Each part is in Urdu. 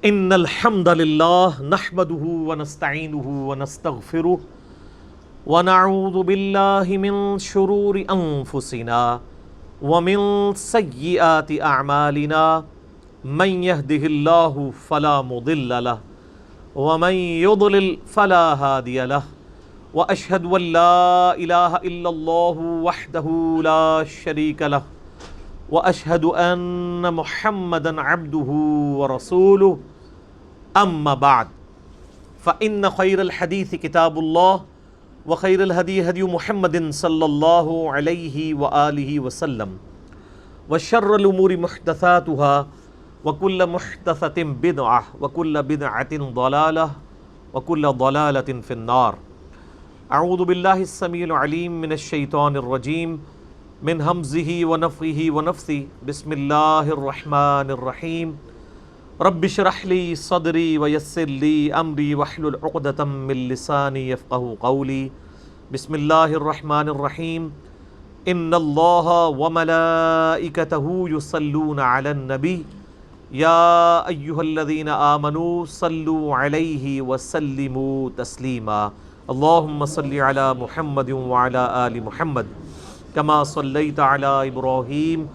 ان الحمد للہ نحمده ونستعینه ونستغفره ونعوذ باللہ من شرور انفسنا ومن سیئات اعمالنا من يهده اللہ فلا مضل له ومن يضلل فلا هادی له واشهد ان لا الہ الا اللہ وحدہ لا شریک له واشهد ان محمدا عبده ورسوله اما بعد فان خیر الحدیث کتاب اللہ وخیر الہدی ہدی محمد صلی اللہ علیہ وآلہ وسلم وشر الامور محدثاتها وكل محدثة بدعة وكل بدعة ضلالة وكل ضلالة في النار. اعوذ باللہ السمیع العلیم من الشیطان الرجیم من ہمزہ ونفخہ ونفثہ. بسم اللہ الرحمن الرحیم. رب اشرح لی صدری ویسر لی امری واحلل عقدۃ من لسانی یفقہوا قولی. بسم اللہ الرحمن الرحیم. ان اللہ وملائکتہ یصلون علی النبی یا ایہا الذین آمنوا صلوا علیہ وسلموا تسلیما. اللہم صل علی محمد وعلی آل محمد کما صلیت علی ابراہیم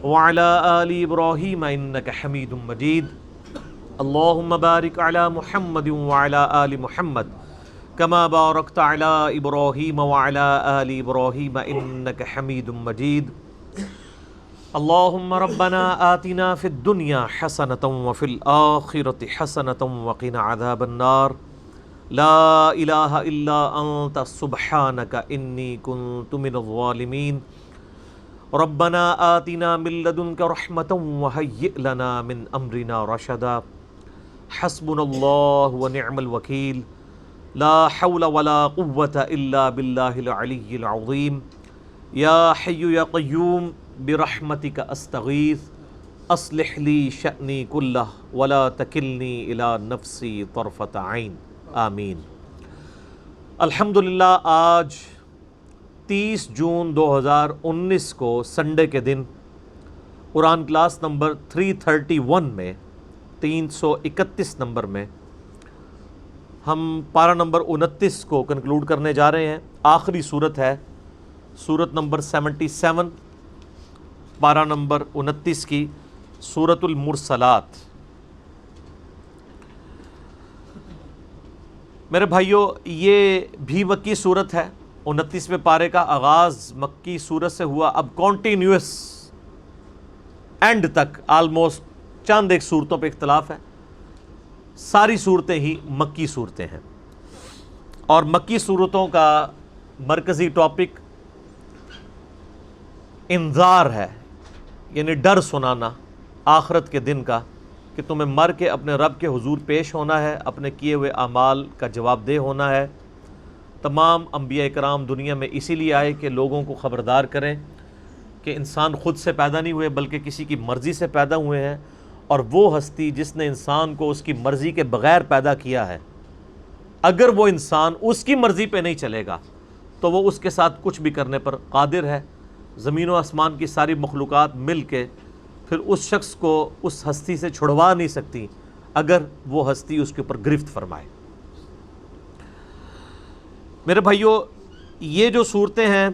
وعلی آل ابراہیم انک حمید مجید. اللہم بارک علی محمد وعلی آل محمد کما بارکت علی ابراہیم وعلی آل ابراہیم انک حمید مجید. اللہم ربنا آتنا فی الدنیا حسنۃ وفی الآخرۃ حسنۃ وقنا عذاب النار. لا الہ الا انت سبحانک انی کنت من الظالمین. ربنا آتنا من لدنک رحمۃ وہیئ لنا من امرنا رشدا. حسبنا اللہ ونعم الوکیل. لا حول ولا قوة الا باللہ العلی العظیم. یا حی یا قیوم برحمتک استغیث اصلح لی شأنی کلہ ولا تکلنی الی نفسی طرفۃ عین. آمین. الحمدللہ آج 30 جون 2019 کو سنڈے کے دن قرآن کلاس نمبر 331 میں 331 نمبر میں ہم پارہ نمبر 29 کو کنکلوڈ کرنے جا رہے ہیں. آخری صورت ہے صورت نمبر 77 پارہ نمبر 29 کی سورۃ المرسلات. میرے بھائیوں یہ بھی مکی صورت ہے. 29ویں پارے کا آغاز مکی صورت سے ہوا. اب کانٹینیوس اینڈ تک آلموسٹ چند ایک صورتوں پہ اختلاف ہے. ساری صورتیں ہی مکی صورتیں ہیں اور مکی صورتوں کا مرکزی ٹاپک انذار ہے، یعنی ڈر سنانا آخرت کے دن کا کہ تمہیں مر کے اپنے رب کے حضور پیش ہونا ہے، اپنے کیے ہوئے اعمال کا جواب دہ ہونا ہے. تمام انبیاء کرام دنیا میں اسی لیے آئے کہ لوگوں کو خبردار کریں کہ انسان خود سے پیدا نہیں ہوئے بلکہ کسی کی مرضی سے پیدا ہوئے ہیں، اور وہ ہستی جس نے انسان کو اس کی مرضی کے بغیر پیدا کیا ہے، اگر وہ انسان اس کی مرضی پہ نہیں چلے گا تو وہ اس کے ساتھ کچھ بھی کرنے پر قادر ہے. زمین و آسمان کی ساری مخلوقات مل کے پھر اس شخص کو اس ہستی سے چھڑوا نہیں سکتی اگر وہ ہستی اس کے اوپر گرفت فرمائے. میرے بھائیوں یہ جو صورتیں ہیں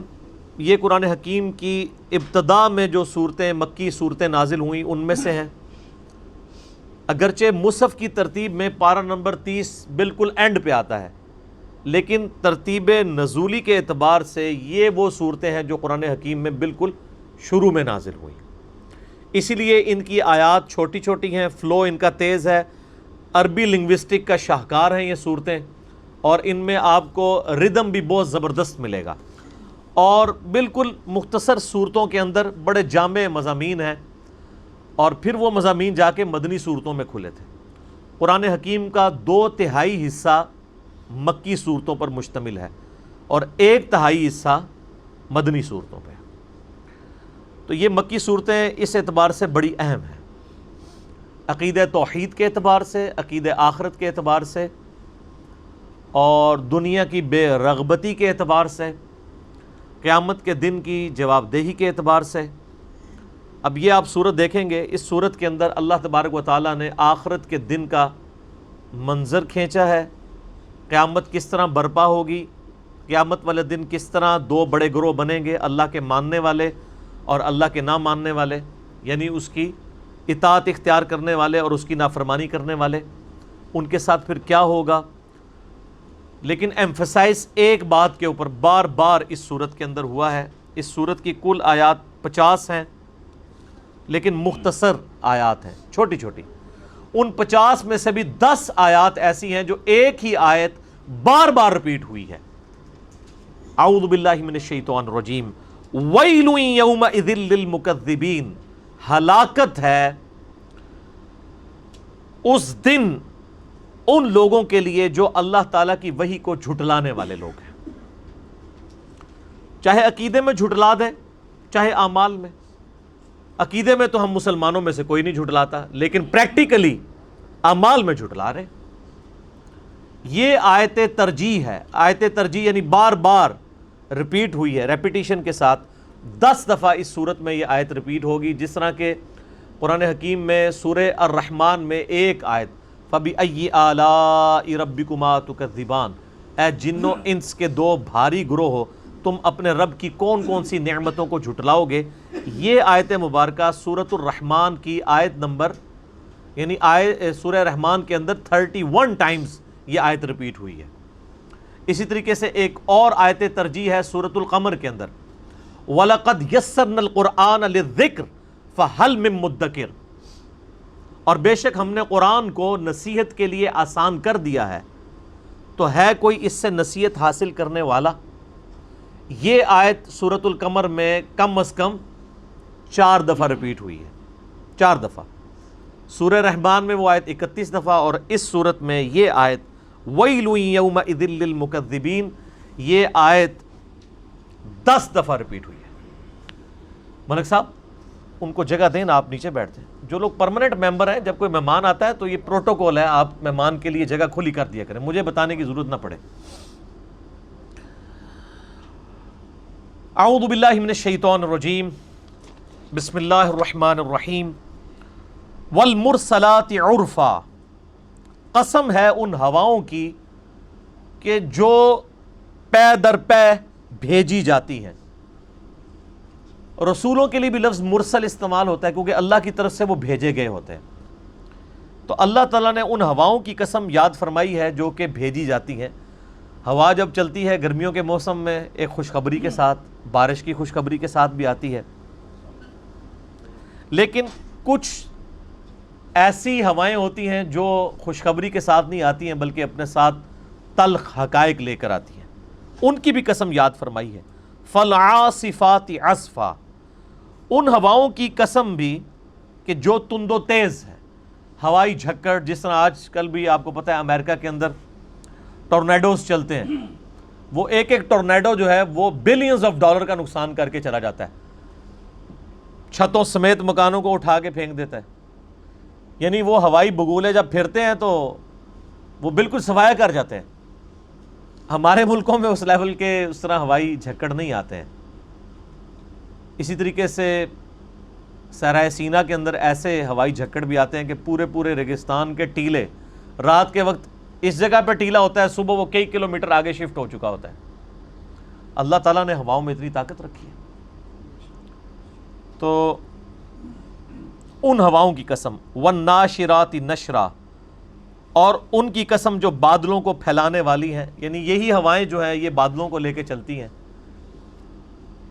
یہ قرآن حکیم کی ابتدا میں جو صورتیں مکی صورتیں نازل ہوئیں ان میں سے ہیں. اگرچہ مصحف کی ترتیب میں پارہ نمبر 30 بالکل اینڈ پہ آتا ہے، لیکن ترتیب نزولی کے اعتبار سے یہ وہ صورتیں ہیں جو قرآن حکیم میں بالکل شروع میں نازل ہوئیں. اسی لیے ان کی آیات چھوٹی چھوٹی ہیں، فلو ان کا تیز ہے. عربی لنگوسٹک کا شاہکار ہیں یہ صورتیں، اور ان میں آپ کو ردم بھی بہت زبردست ملے گا. اور بالکل مختصر صورتوں کے اندر بڑے جامع مضامین ہیں، اور پھر وہ مضامین جا کے مدنی صورتوں میں کھلے تھے. قرآن حکیم کا 2/3 حصہ مکی صورتوں پر مشتمل ہے اور 1/3 حصہ مدنی صورتوں پہ. تو یہ مکی صورتیں اس اعتبار سے بڑی اہم ہیں، عقیدہ توحید کے اعتبار سے، عقیدہ آخرت کے اعتبار سے، اور دنیا کی بے رغبتی کے اعتبار سے، قیامت کے دن کی جواب دہی کے اعتبار سے، اب یہ آپ صورت دیکھیں گے، اس صورت کے اندر اللہ تبارک و تعالیٰ نے آخرت کے دن کا منظر کھینچا ہے، قیامت کس طرح برپا ہوگی، قیامت والے دن کس طرح دو بڑے گروہ بنیں گے، اللہ کے ماننے والے اور اللہ کے نہ ماننے والے، یعنی اس کی اطاعت اختیار کرنے والے اور اس کی نافرمانی کرنے والے، ان کے ساتھ پھر کیا ہوگا۔ لیکن ایمفسائز ایک بات کے اوپر بار بار اس صورت کے اندر ہوا ہے۔ اس صورت کی کل آیات 50 ہیں، لیکن مختصر آیات ہیں، چھوٹی چھوٹی۔ ان 50 میں سے بھی 10 آیات ایسی ہیں جو ایک ہی آیت بار بار ریپیٹ ہوئی ہے۔ اعوذ باللہ من الشیطان الرجیم، ویل یومئذ للمکذبین، ہلاکت ہے اس دن ان لوگوں کے لیے جو اللہ تعالیٰ کی وحی کو جھٹلانے والے لوگ ہیں، چاہے عقیدے میں جھٹلا دیں چاہے اعمال میں۔ عقیدے میں تو ہم مسلمانوں میں سے کوئی نہیں جھٹلاتا، لیکن پریکٹیکلی اعمال میں جھٹلا رہے۔ یہ آیت ترجیح ہے، آیت ترجیح یعنی بار بار ریپیٹ ہوئی ہے، ریپیٹیشن کے ساتھ 10 دفعہ اس صورت میں یہ آیت ریپیٹ ہوگی، جس طرح کہ قرآن حکیم میں سورہ الرحمن میں ایک آیت فَبِأَيِّ آلَاءِ رَبِّكُمَا تُكَذِّبَانِ، اے جنو انس کے دو بھاری گروہ ہو، تم اپنے رب کی کون کون سی نعمتوں کو جھٹلاؤ گے۔ یہ آیت مبارکہ سورۃ الرحمن کی آیت نمبر یعنی سورہ رحمان کے اندر 31 ٹائمز یہ آیت ریپیٹ ہوئی ہے۔ اسی طریقے سے ایک اور آیت ترجیح ہے سورۃ القمر کے اندر، وَلَقَدْ يَسَّرْنَا الْقُرْآنَ لِلذِّكْرِ فَهَلْ مِن مُدَّكِرٍ، اور بے شک ہم نے قرآن کو نصیحت کے لیے آسان کر دیا ہے، تو ہے کوئی اس سے نصیحت حاصل کرنے والا۔ یہ آیت سورۃ القمر میں کم از کم 4 دفعہ ریپیٹ ہوئی ہے، 4 دفعہ۔ سورہ رحمان میں وہ آیت 31 دفعہ، اور اس صورت میں یہ آیت وَيْلٌ يَوْمَئِذٍ لِّلْمُكَذِّبِينَ یہ آیت 10 دفعہ ریپیٹ ہوئی ہے۔ ملک صاحب ان کو جگہ دیں نا، آپ نیچے بیٹھتے ہیں۔ جو لوگ پرماننٹ ممبر ہیں، جب کوئی مہمان آتا ہے تو یہ پروٹوکول ہے، آپ مہمان کے لیے جگہ کھلی کر دیا کریں، مجھے بتانے کی ضرورت نہ پڑے۔ اعوذ باللہ من الشیطان الرجیم، بسم اللہ الرحمن الرحیم۔ والمرسلات عرفا، قسم ہے ان ہواؤں کی کہ جو پے در پے بھیجی جاتی ہیں۔ رسولوں کے لیے بھی لفظ مرسل استعمال ہوتا ہے کیونکہ اللہ کی طرف سے وہ بھیجے گئے ہوتے ہیں۔ تو اللہ تعالیٰ نے ان ہواؤں کی قسم یاد فرمائی ہے جو کہ بھیجی جاتی ہیں۔ ہوا جب چلتی ہے گرمیوں کے موسم میں ایک خوشخبری کے ساتھ، بارش کی خوشخبری کے ساتھ بھی آتی ہے، لیکن کچھ ایسی ہوائیں ہوتی ہیں جو خوشخبری کے ساتھ نہیں آتی ہیں بلکہ اپنے ساتھ تلخ حقائق لے کر آتی ہیں، ان کی بھی قسم یاد فرمائی ہے۔ فالعاصفات عصفا، ان ہواؤں کی قسم بھی کہ جو تند و تیز ہے، ہوائی جھکڑ، جس طرح آج کل بھی آپ کو پتہ ہے امریکہ کے اندر ٹورنیڈوز چلتے ہیں، وہ ایک ایک ٹورنیڈو جو ہے وہ بلینز آف ڈالر کا نقصان کر کے چلا جاتا ہے، چھتوں سمیت مکانوں کو اٹھا کے پھینک دیتا ہے۔ یعنی وہ ہوائی بگولے جب پھرتے ہیں تو وہ بالکل سفایا کر جاتے ہیں۔ ہمارے ملکوں میں اس لیول کے اس طرح ہوائی جھکڑ نہیں آتے ہیں۔ اسی طریقے سے صحرائے سینا کے اندر ایسے ہوائی جھکڑ بھی آتے ہیں کہ پورے پورے ریگستان کے ٹیلے، رات کے وقت اس جگہ پہ ٹیلا ہوتا ہے، صبح وہ کئی کلومیٹر آگے شفٹ ہو چکا ہوتا ہے۔ اللہ تعالیٰ نے ہواؤں میں اتنی طاقت رکھی ہے۔ تو ان ہواؤں کی قسم، والناشرات نشرا، اور ان کی قسم جو بادلوں کو پھیلانے والی ہیں، یعنی یہی ہوائیں جو ہیں یہ بادلوں کو لے کے چلتی ہیں۔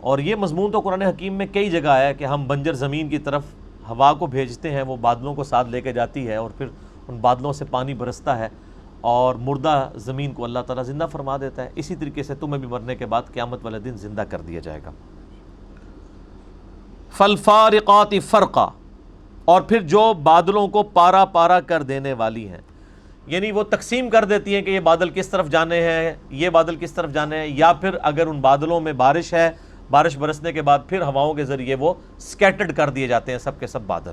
اور یہ مضمون تو قرآن حکیم میں کئی جگہ آیا ہے کہ ہم بنجر زمین کی طرف ہوا کو بھیجتے ہیں، وہ بادلوں کو ساتھ لے کے جاتی ہے اور پھر ان بادلوں سے پانی برستا ہے اور مردہ زمین کو اللہ تعالیٰ زندہ فرما دیتا ہے۔ اسی طریقے سے تمہیں بھی مرنے کے بعد قیامت والے دن زندہ کر دیا جائے گا۔ فالفارقات فرقا، اور پھر جو بادلوں کو پارا پارا کر دینے والی ہیں، یعنی وہ تقسیم کر دیتی ہیں کہ یہ بادل کس طرف جانے ہیں، یہ بادل کس طرف جانے ہیں، یا پھر اگر ان بادلوں میں بارش ہے، بارش برسنے کے بعد پھر ہواؤں کے ذریعے وہ سکیٹرڈ کر دیے جاتے ہیں سب کے سب بادل۔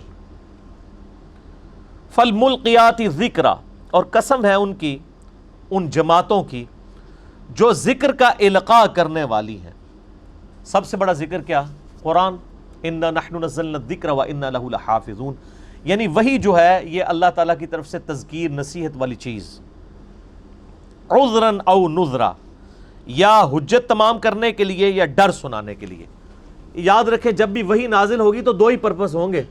فالملقیات ذکرا، اور قسم ہے ان کی، ان جماعتوں کی جو ذکر کا القاء کرنے والی ہیں۔ سب سے بڑا ذکر کیا؟ قرآن۔ انا نحن نزلنا الذکر وانا لہ لحافظون، یعنی وہی جو ہے یہ اللہ تعالیٰ کی طرف سے تذکیر نصیحت والی چیز، عذراً او نذرا، یا حجت تمام کرنے کے لیے یا ڈر سنانے کے لیے۔ یاد رکھیں جب بھی وحی نازل ہوگی تو دو ہی پرپس ہوں گے،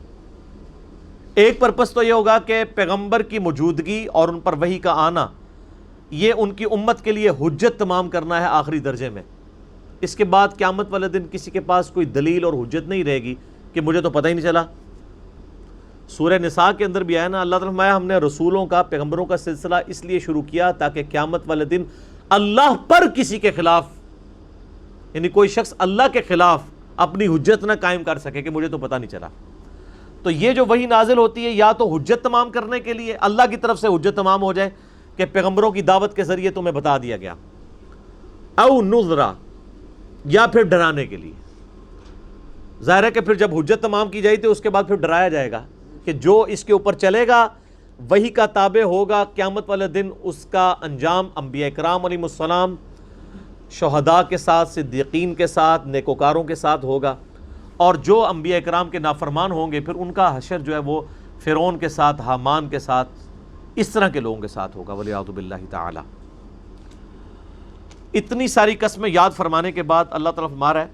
ایک پرپس تو یہ ہوگا کہ پیغمبر کی موجودگی اور ان پر وحی کا آنا یہ ان کی امت کے لیے حجت تمام کرنا ہے آخری درجے میں۔ اس کے بعد قیامت والے دن کسی کے پاس کوئی دلیل اور حجت نہیں رہے گی کہ مجھے تو پتہ ہی نہیں چلا۔ سورہ نساء کے اندر بھی آیا نا، اللہ تعالیٰ فرمایا ہم نے رسولوں کا، پیغمبروں کا سلسلہ اس لیے شروع کیا تاکہ قیامت والے دن اللہ پر کسی کے خلاف، یعنی کوئی شخص اللہ کے خلاف اپنی حجت نہ قائم کر سکے کہ مجھے تو پتہ نہیں چلا۔ تو یہ جو وحی نازل ہوتی ہے یا تو حجت تمام کرنے کے لیے، اللہ کی طرف سے حجت تمام ہو جائے کہ پیغمبروں کی دعوت کے ذریعے تمہیں بتا دیا گیا، او نذرا، یا پھر ڈرانے کے لیے۔ ظاہر ہے کہ پھر جب حجت تمام کی جائے تو اس کے بعد پھر ڈرایا جائے گا کہ جو اس کے اوپر چلے گا وحی کا تابع ہوگا، قیامت والے دن اس کا انجام انبیاء کرام علیہ السلام شہداء کے ساتھ، صدیقین کے ساتھ، نیکوکاروں کے ساتھ ہوگا، اور جو انبیاء کرام کے نافرمان ہوں گے پھر ان کا حشر جو ہے وہ فرعون کے ساتھ، حامان کے ساتھ، اس طرح کے لوگوں کے ساتھ ہوگا، والعیاذ باللہ تعالی۔ اتنی ساری قسمیں یاد فرمانے کے بعد اللہ تعالیٰ فرما رہا ہے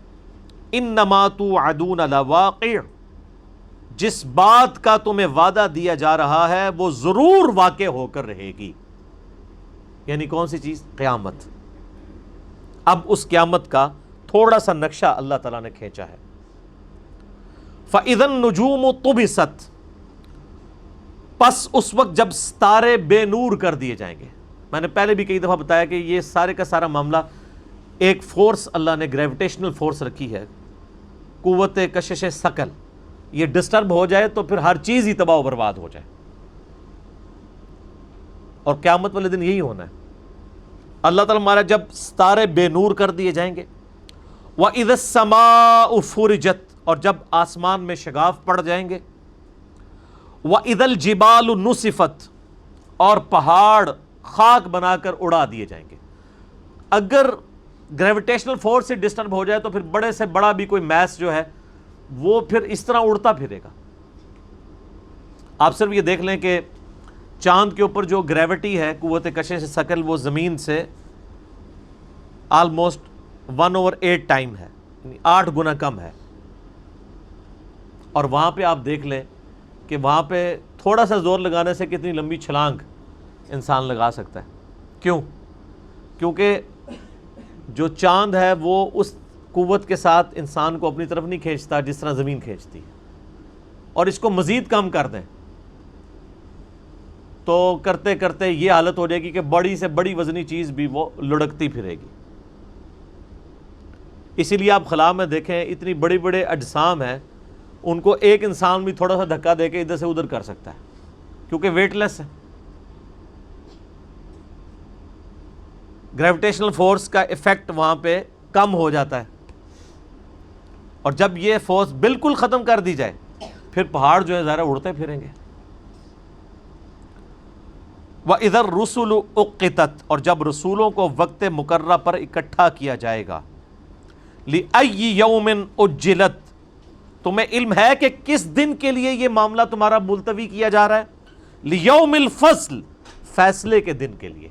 انما توعدون لواقع، جس بات کا تمہیں وعدہ دیا جا رہا ہے وہ ضرور واقع ہو کر رہے گی۔ یعنی کون سی چیز؟ قیامت۔ اب اس قیامت کا تھوڑا سا نقشہ اللہ تعالیٰ نے کھینچا ہے۔ فَإِذَا النُّجُومُ طُمِسَتْ، پس اس وقت جب ستارے بے نور کر دیے جائیں گے۔ میں نے پہلے بھی کئی دفعہ بتایا کہ یہ سارے کا سارا معاملہ ایک فورس اللہ نے گریویٹیشنل فورس رکھی ہے، قوت کشش ثقل، یہ ڈسٹرب ہو جائے تو پھر ہر چیز ہی تباہ و برباد ہو جائے، اور قیامت والے دن یہی ہونا ہے۔ اللہ تعالیٰ ہمارا جب ستارے بے نور کر دیے جائیں گے، وَإِذَا السَّمَاءُ فُرِجَتْ، اور جب آسمان میں شگاف پڑ جائیں گے، وَإِذَا الْجِبَالُ نُصِفَتْ، اور پہاڑ خاک بنا کر اڑا دیے جائیں گے۔ اگر گریویٹیشنل فورس سے ڈسٹرب ہو جائے تو پھر بڑے سے بڑا بھی کوئی میس جو ہے وہ پھر اس طرح اڑتا پھرے گا۔ آپ صرف یہ دیکھ لیں کہ چاند کے اوپر جو گریوٹی ہے، قوت کشش ثقل، وہ زمین سے آلموسٹ 1/8 ٹائم ہے، یعنی 8 گنا کم ہے، اور وہاں پہ آپ دیکھ لیں کہ وہاں پہ تھوڑا سا زور لگانے سے کتنی لمبی چھلانگ انسان لگا سکتا ہے۔ کیوں؟ کیونکہ جو چاند ہے وہ اس قوت کے ساتھ انسان کو اپنی طرف نہیں کھینچتا جس طرح زمین کھینچتی ہے، اور اس کو مزید کم کر دیں تو کرتے کرتے یہ حالت ہو جائے گی کہ بڑی سے بڑی وزنی چیز بھی وہ لڑکتی پھرے گی۔ اسی لیے آپ خلا میں دیکھیں اتنی بڑی بڑے اجسام ہیں، ان کو ایک انسان بھی تھوڑا سا دھکا دے کے ادھر سے ادھر کر سکتا ہے، کیونکہ ویٹ لیس ہے۔ گریویٹیشنل فورس کا ایفیکٹ وہاں پہ کم ہو جاتا ہے، اور جب یہ فورس بالکل ختم کر دی جائے پھر پہاڑ جو ہے ظاہر اڑتے پھریں گے۔ وَإِذَا الرُّسُلُ أُقِّتَتْ، اور جب رسولوں کو وقت مقررہ پر اکٹھا کیا جائے گا۔ لِأَيِّ يَوْمٍ أُجِّلَتْ، تمہیں علم ہے کہ کس دن کے لیے یہ معاملہ تمہارا ملتوی کیا جا رہا ہے؟ لِيَوْمِ الْفَصْلِ، فیصلے کے دن کے لیے۔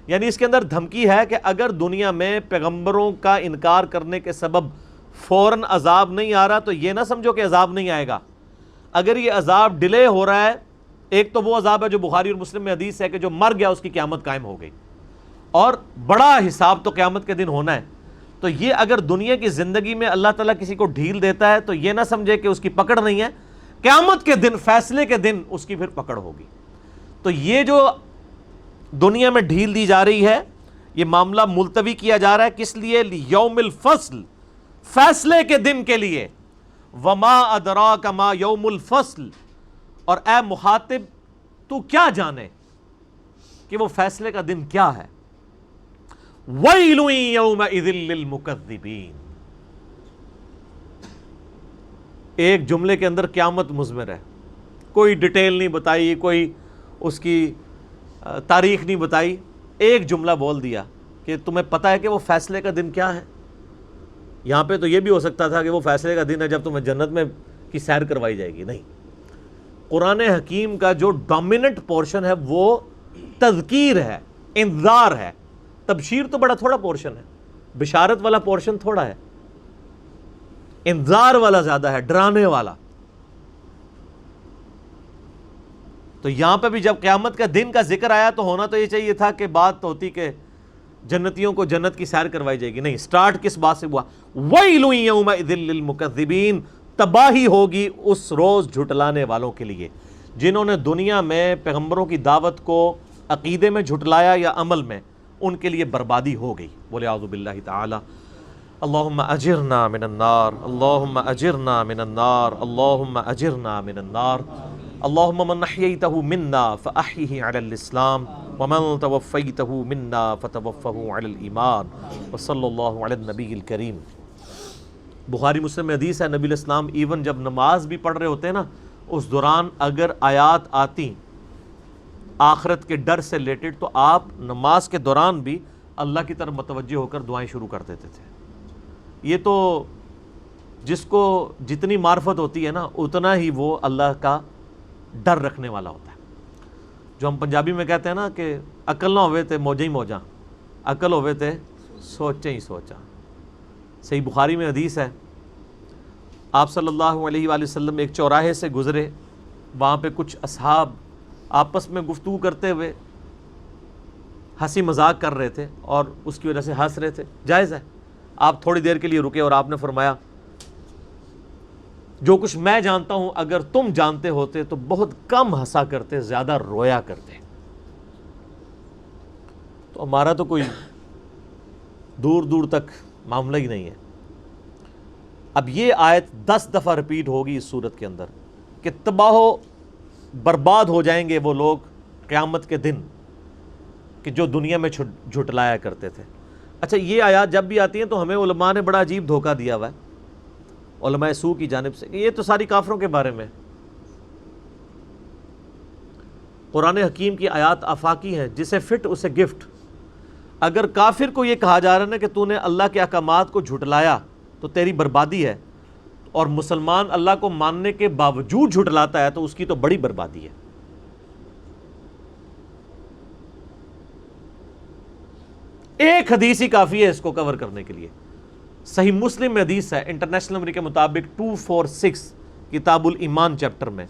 یعنی اس کے اندر دھمکی ہے کہ اگر دنیا میں پیغمبروں کا انکار کرنے کے سبب فوراً عذاب نہیں آ رہا تو یہ نہ سمجھو کہ عذاب نہیں آئے گا۔ اگر یہ عذاب ڈیلے ہو رہا ہے، ایک تو وہ عذاب ہے جو بخاری اور مسلم میں حدیث ہے کہ جو مر گیا اس کی قیامت قائم ہو گئی، اور بڑا حساب تو قیامت کے دن ہونا ہے۔ تو یہ اگر دنیا کی زندگی میں اللہ تعالیٰ کسی کو ڈھیل دیتا ہے تو یہ نہ سمجھے کہ اس کی پکڑ نہیں ہے، قیامت کے دن، فیصلے کے دن اس کی پھر پکڑ ہوگی۔ تو یہ جو دنیا میں ڈھیل دی جا رہی ہے، یہ معاملہ ملتوی کیا جا رہا ہے کس لیے؟ لیوم الفصل، فیصلے کے دن کے لیے۔ وما ادراک ما یوم الفصل، اور اے مخاطب تو کیا جانے کہ وہ فیصلے کا دن کیا ہے۔ ویل یومئذ للمکذبین، ایک جملے کے اندر قیامت مضمر ہے، کوئی ڈیٹیل نہیں بتائی، کوئی اس کی تاریخ نہیں بتائی، ایک جملہ بول دیا کہ تمہیں پتہ ہے کہ وہ فیصلے کا دن کیا ہے؟ یہاں پہ تو یہ بھی ہو سکتا تھا کہ وہ فیصلے کا دن ہے جب تمہیں جنت میں کی سیر کروائی جائے گی. نہیں، قرآن حکیم کا جو ڈومیننٹ پورشن ہے وہ تذکیر ہے، انذار ہے. تبشیر تو بڑا تھوڑا پورشن ہے، بشارت والا پورشن تھوڑا ہے، انذار والا زیادہ ہے، ڈرانے والا. تو یہاں پہ بھی جب قیامت کا دن کا ذکر آیا تو ہونا تو یہ چاہیے تھا کہ بات ہوتی کہ جنتیوں کو جنت کی سیر کروائی جائے گی. نہیں، سٹارٹ کس بات سے ہوا؟ وَيْلٌ يَوْمَئِذٍ لِّلْمُكَذِّبِينَ. تباہی ہوگی اس روز جھٹلانے والوں کے لیے جنہوں نے دنیا میں پیغمبروں کی دعوت کو عقیدے میں جھٹلایا یا عمل میں، ان کے لیے بربادی ہو گئی. بولے اعوذ باللہ تعالی. اللہم اجرنا من النار، اللہم اجرنا من النار، اللہم اجرنا من النار. اللہم من احییتہ منا فاحیہ علی الاسلام ومن توفیتہ منا فتوفہ علی الایمان وصلی اللہ علی النبی الکریم. بخاری مسلم میں حدیث ہے، نبی علیہ السلام ایون جب نماز بھی پڑھ رہے ہوتے ہیں نا، اس دوران اگر آیات آتی آخرت کے ڈر سے ریلیٹڈ تو آپ نماز کے دوران بھی اللہ کی طرف متوجہ ہو کر دعائیں شروع کر دیتے تھے. یہ تو جس کو جتنی معرفت ہوتی ہے نا اتنا ہی وہ اللہ کا ڈر رکھنے والا ہوتا ہے. جو ہم پنجابی میں کہتے ہیں نا کہ عقل نہ ہوئے تے موجیں ہی موجاں، عقل ہوئے تے سوچیں ہی سوچاں. صحیح بخاری میں حدیث ہے، آپ صلی اللہ علیہ وآلہ وسلم ایک چوراہے سے گزرے، وہاں پہ کچھ اصحاب آپس میں گفتگو کرتے ہوئے ہنسی مذاق کر رہے تھے اور اس کی وجہ سے ہنس رہے تھے، جائز ہے. آپ تھوڑی دیر کے لیے رکے اور آپ نے فرمایا جو کچھ میں جانتا ہوں اگر تم جانتے ہوتے تو بہت کم ہنسا کرتے، زیادہ رویا کرتے. تو ہمارا تو کوئی دور دور تک معاملہ ہی نہیں ہے. اب یہ آیت 10 دفعہ ریپیٹ ہوگی اس صورت کے اندر کہ تباہ و برباد ہو جائیں گے وہ لوگ قیامت کے دن کہ جو دنیا میں جھٹلایا کرتے تھے. اچھا، یہ آیات جب بھی آتی ہیں تو ہمیں علماء نے بڑا عجیب دھوکہ دیا ہوا ہے علماء سو کی جانب سے کہ یہ تو ساری کافروں کے بارے میں. قرآن حکیم کی آیات آفاقی ہیں، جسے فٹ اسے گفٹ. اگر کافر کو یہ کہا جا رہا ہے نا کہ تو نے اللہ کے احکامات کو جھٹلایا تو تیری بربادی ہے، اور مسلمان اللہ کو ماننے کے باوجود جھٹلاتا ہے تو اس کی تو بڑی بربادی ہے. ایک حدیث ہی کافی ہے اس کو کور کرنے کے لیے. صحیح مسلم میں حدیث ہے، انٹرنیشنل نمبر کے مطابق 246 کتاب الایمان چیپٹر میں،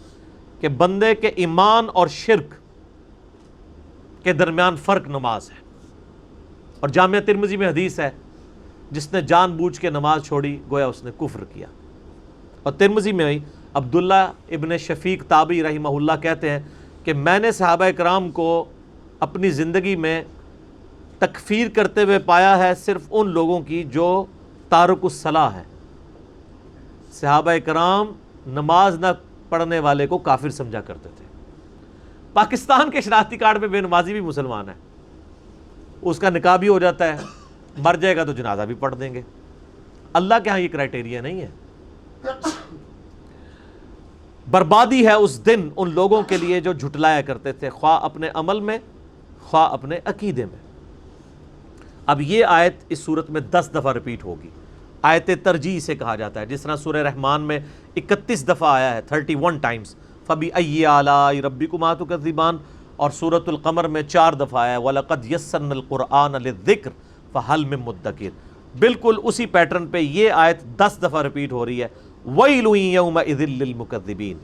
کہ بندے کے ایمان اور شرک کے درمیان فرق نماز ہے. اور جامعہ ترمذی میں حدیث ہے، جس نے جان بوجھ کے نماز چھوڑی گویا اس نے کفر کیا. اور ترمذی میں عبداللہ ابن شفیق تابعی رحمہ اللہ کہتے ہیں کہ میں نے صحابہ کرام کو اپنی زندگی میں تکفیر کرتے ہوئے پایا ہے صرف ان لوگوں کی جو تارک الصلاح ہے. صحابہ کرام نماز نہ پڑھنے والے کو کافر سمجھا کرتے تھے. پاکستان کے شناختی کارڈ میں بے نمازی بھی مسلمان ہے، اس کا نکاح بھی ہو جاتا ہے، مر جائے گا تو جنازہ بھی پڑھ دیں گے. اللہ کے ہاں یہ کرائٹیریا نہیں ہے. بربادی ہے اس دن ان لوگوں کے لیے جو جھٹلایا کرتے تھے، خواہ اپنے عمل میں خواہ اپنے عقیدے میں. اب یہ آیت اس صورت میں 10 دفعہ ریپیٹ ہوگی. آیت ترجیح سے کہا جاتا ہے، جس طرح سورہ رحمان میں 31 دفعہ آیا ہے، 31 ٹائمز فَبِأَيِّ آلَاءِ رَبِّكُمَا تُكَذِّبَانِ. اور سورۃ القمر میں 4 دفعہ آیا ہے وَلَقَدْ يَسَّرْنَا الْقُرْآنَ لِلذِّكْرِ فَهَلْ مِن مُدَّكِرٍ. بالکل اسی پیٹرن پہ یہ آیت 10 دفعہ ریپیٹ ہو رہی ہے، وَيْلٌ يَوْمَئِذٍ لِّلْمُكَذِّبِينَ.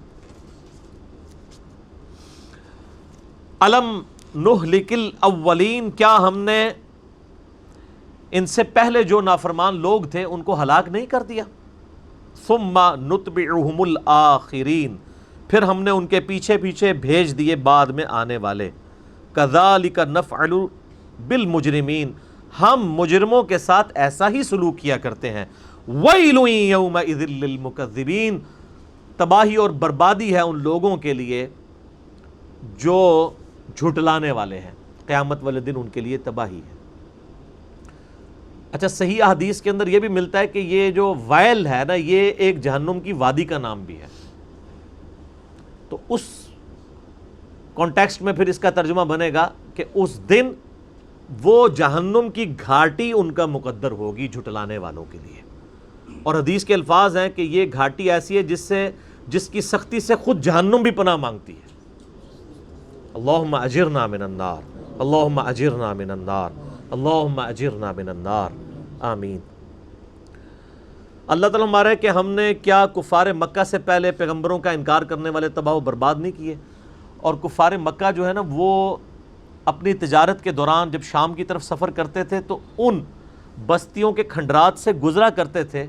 أَلَمْ نُهْلِكِ الْأَوَّلِينَ. کیا ہم نے ان سے پہلے جو نافرمان لوگ تھے ان کو ہلاک نہیں کر دیا؟ ثم نتبعهم الآخرین. پھر ہم نے ان کے پیچھے پیچھے بھیج دیے بعد میں آنے والے. کذالک نفعل بالمجرمین. ہم مجرموں کے ساتھ ایسا ہی سلوک کیا کرتے ہیں. ویل یومئذ للمکذبین. تباہی اور بربادی ہے ان لوگوں کے لیے جو جھٹلانے والے ہیں. قیامت والے دن ان کے لیے تباہی ہے. اچھا، صحیح حدیث کے اندر یہ بھی ملتا ہے کہ یہ جو ویل ہے نا، یہ ایک جہنم کی وادی کا نام بھی ہے. تو اس کانٹیکسٹ میں پھر اس کا ترجمہ بنے گا کہ اس دن وہ جہنم کی گھاٹی ان کا مقدر ہوگی جھٹلانے والوں کے لیے. اور حدیث کے الفاظ ہیں کہ یہ گھاٹی ایسی ہے جس کی سختی سے خود جہنم بھی پناہ مانگتی ہے۔ اللہم اجرنا من النار، اللہم اجرنا من النار، اللہم اجرنا من النار، آمین۔ اللہ تعالیٰ ہمارے کہ ہم نے کیا کفار مکہ سے پہلے پیغمبروں کا انکار کرنے والے تباہ و برباد نہیں کیے؟ اور کفار مکہ جو ہے نا وہ اپنی تجارت کے دوران جب شام کی طرف سفر کرتے تھے تو ان بستیوں کے کھنڈرات سے گزرا کرتے تھے،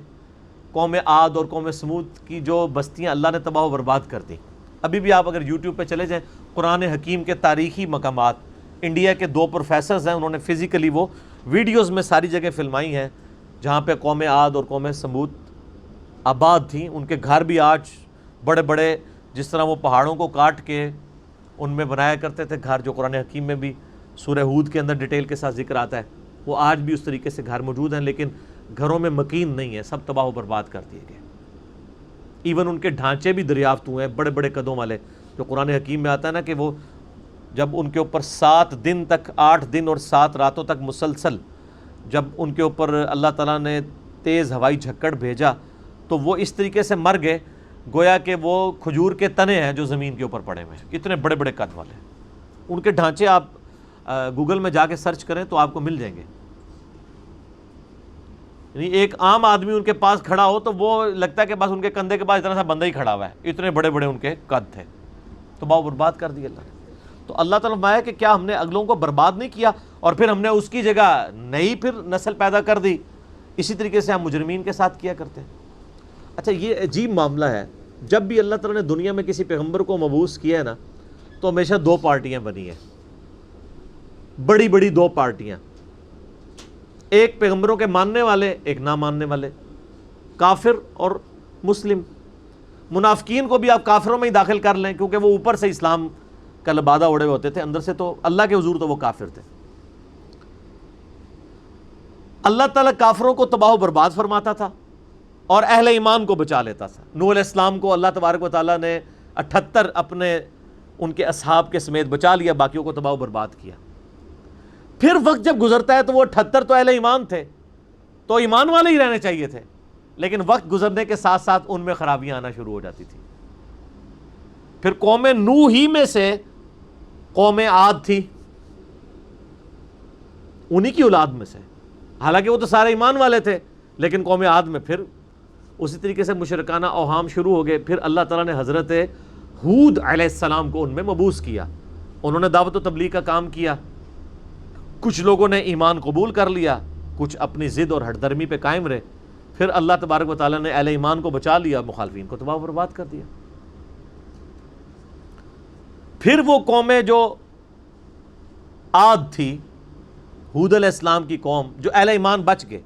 قوم عاد اور قوم سمود کی جو بستیاں اللہ نے تباہ و برباد کر دیں۔ ابھی بھی آپ اگر یوٹیوب پہ چلے جائیں، قرآن حکیم کے تاریخی مقامات، انڈیا کے 2 پروفیسرز ہیں، انہوں نے فزیکلی وہ ویڈیوز میں ساری جگہ فلمائی ہیں جہاں پہ قوم عاد اور قوم سمود آباد تھیں۔ ان کے گھر بھی آج بڑے بڑے، جس طرح وہ پہاڑوں کو کاٹ کے ان میں بنایا کرتے تھے گھر، جو قرآن حکیم میں بھی سورہ ہود کے اندر ڈیٹیل کے ساتھ ذکر آتا ہے، وہ آج بھی اس طریقے سے گھر موجود ہیں، لیکن گھروں میں مکین نہیں ہے، سب تباہ و برباد کر دیے گئے۔ ایون ان کے ڈھانچے بھی دریافت ہوئے ہیں بڑے بڑے قدوں والے، جو قرآن حکیم میں آتا ہے نا کہ وہ جب ان کے اوپر 7 دن تک، 8 دن اور 7 راتوں تک مسلسل جب ان کے اوپر اللہ تعالیٰ نے تیز ہوائی جھکڑ بھیجا تو وہ اس طریقے سے مر گئے گویا کہ وہ کھجور کے تنے ہیں جو زمین کے اوپر پڑے ہوئے ہیں، اتنے بڑے بڑے قد والے۔ ان کے ڈھانچے آپ گوگل میں جا کے سرچ کریں تو آپ کو مل جائیں گے۔ یعنی ایک عام آدمی ان کے پاس کھڑا ہو تو وہ لگتا ہے کہ بس ان کے کندھے کے پاس اتنا سا بندہ ہی کھڑا ہوا ہے، اتنے بڑے بڑے ان کے قد تھے۔ تو تباہ و برباد کر دیا اللہ نے۔ تو اللہ تعالیٰ فرمایا کہ کیا ہم نے اگلوں کو برباد نہیں کیا اور پھر ہم نے اس کی جگہ نئی پھر نسل پیدا کر دی؟ اسی طریقے سے ہم مجرمین کے ساتھ کیا کرتے ہیں۔ اچھا، یہ عجیب معاملہ ہے، جب بھی اللہ تعالیٰ نے دنیا میں کسی پیغمبر کو مبعوث کیا ہے نا تو ہمیشہ 2 پارٹیاں بنی ہیں، بڑی بڑی 2 پارٹیاں، ایک پیغمبروں کے ماننے والے، ایک نہ ماننے والے، کافر اور مسلم۔ منافقین کو بھی آپ کافروں میں ہی داخل کر لیں کیونکہ وہ اوپر سے اسلام کا لبادہ اوڑے ہوتے تھے، اندر سے تو اللہ کے حضور تو وہ کافر تھے۔ اللہ تعالیٰ کافروں کو تباہ و برباد فرماتا تھا اور اہل ایمان کو بچا لیتا تھا۔ نوح علیہ السلام کو اللہ تبارک و تعالیٰ نے 78 اپنے ان کے اصحاب کے سمیت بچا لیا، باقیوں کو تباہ و برباد کیا۔ پھر وقت جب گزرتا ہے تو وہ 78 تو اہل ایمان تھے، تو ایمان والے ہی رہنے چاہیے تھے، لیکن وقت گزرنے کے ساتھ ساتھ ان میں خرابیاں آنا شروع ہو جاتی تھی۔ پھر قوم نوح ہی میں سے قوم عاد تھی، انہی کی اولاد میں سے، حالانکہ وہ تو سارے ایمان والے تھے، لیکن قوم عاد میں پھر اسی طریقے سے مشرکانہ اوہام شروع ہو گئے۔ پھر اللہ تعالیٰ نے حضرت ہود علیہ السلام کو ان میں مبعوث کیا، انہوں نے دعوت و تبلیغ کا کام کیا، کچھ لوگوں نے ایمان قبول کر لیا، کچھ اپنی ضد اور ہٹ درمی پہ قائم رہے۔ پھر اللہ تبارک و تعالیٰ نے اہل ایمان کو بچا لیا، مخالفین کو تباہ و برباد کر دیا۔ پھر وہ قومیں جو عاد تھی، ہود علیہ السلام کی قوم، جو اہل ایمان بچ گئے،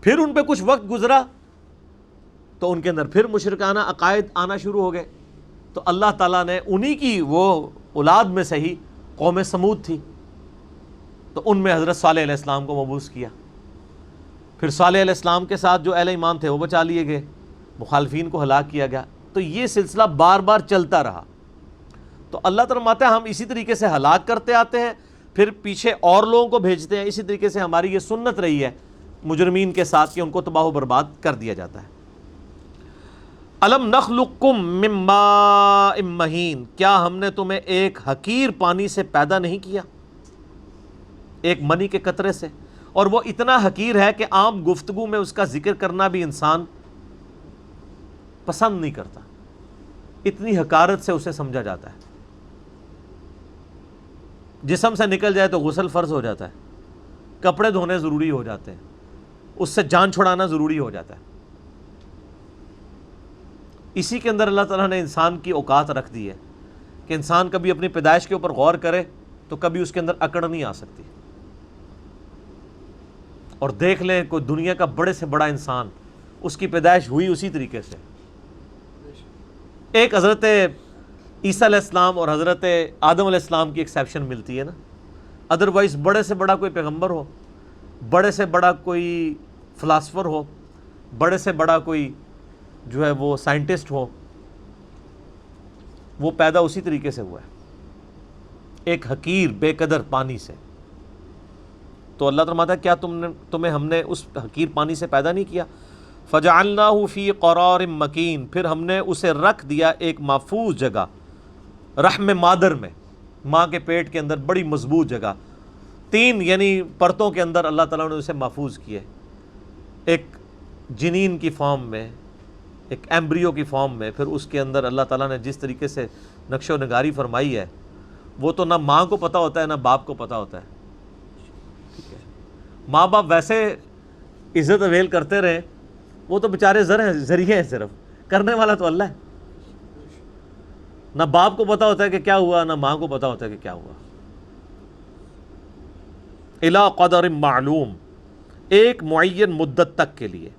پھر ان پہ کچھ وقت گزرا تو ان کے اندر پھر مشرکانہ عقائد آنا شروع ہو گئے، تو اللہ تعالیٰ نے انہی کی وہ اولاد میں سے ہی قوم سمود تھی، تو ان میں حضرت صالح علیہ السلام کو مبعوث کیا۔ پھر صالح علیہ السلام کے ساتھ جو اہل ایمان تھے وہ بچا لیے گئے، مخالفین کو ہلاک کیا گیا۔ تو یہ سلسلہ بار بار چلتا رہا۔ تو اللہ تعالیٰ فرماتا ہے ہم اسی طریقے سے ہلاک کرتے آتے ہیں، پھر پیچھے اور لوگوں کو بھیجتے ہیں۔ اسی طریقے سے ہماری یہ سنت رہی ہے مجرمین کے ساتھ کہ ان کو تباہ و برباد کر دیا جاتا ہے۔ الم نخلقکم من ماء مہین، کیا ہم نے تمہیں ایک حقیر پانی سے پیدا نہیں کیا، ایک منی کے قطرے سے، اور وہ اتنا حقیر ہے کہ عام گفتگو میں اس کا ذکر کرنا بھی انسان پسند نہیں کرتا، اتنی حقارت سے اسے سمجھا جاتا ہے۔ جسم سے نکل جائے تو غسل فرض ہو جاتا ہے، کپڑے دھونے ضروری ہو جاتے ہیں، اس سے جان چھڑانا ضروری ہو جاتا ہے۔ اسی کے اندر اللہ تعالیٰ نے انسان کی اوقات رکھ دی ہے کہ انسان کبھی اپنی پیدائش کے اوپر غور کرے تو کبھی اس کے اندر اکڑ نہیں آ سکتی۔ اور دیکھ لیں کوئی دنیا کا بڑے سے بڑا انسان، اس کی پیدائش ہوئی اسی طریقے سے۔ ایک حضرت عیسیٰ علیہ السلام اور حضرت آدم علیہ السلام کی ایکسیپشن ملتی ہے نا، ادروائز بڑے سے بڑا کوئی پیغمبر ہو، بڑے سے بڑا کوئی فلاسفر ہو، بڑے سے بڑا کوئی جو ہے وہ سائنٹسٹ ہو، وہ پیدا اسی طریقے سے ہوا ہے، ایک حقیر بے قدر پانی سے۔ تو اللہ فرماتا ہے کیا تمہیں ہم نے اس حقیر پانی سے پیدا نہیں کیا؟ فجعلناہ فی قرار مکین، پھر ہم نے اسے رکھ دیا ایک محفوظ جگہ، رحم مادر میں، ماں کے پیٹ کے اندر بڑی مضبوط جگہ، 3 یعنی پرتوں کے اندر اللہ تعالیٰ نے اسے محفوظ کیا، ایک جنین کی فارم میں، ایک ایمبریو کی فارم میں، پھر اس کے اندر اللہ تعالیٰ نے جس طریقے سے نقش و نگاری فرمائی ہے وہ تو نہ ماں کو پتہ ہوتا ہے نہ باپ کو پتہ ہوتا ہے، ٹھیک ہے، ماں باپ ویسے عزت اویل کرتے رہے، وہ تو بیچارے ذریعے ہیں، صرف کرنے والا تو اللہ ہے، نہ باپ کو پتہ ہوتا ہے کہ کیا ہوا، نہ ماں کو پتہ ہوتا ہے کہ کیا ہوا۔ الی قدر معلوم، ایک معین مدت تک کے لیے،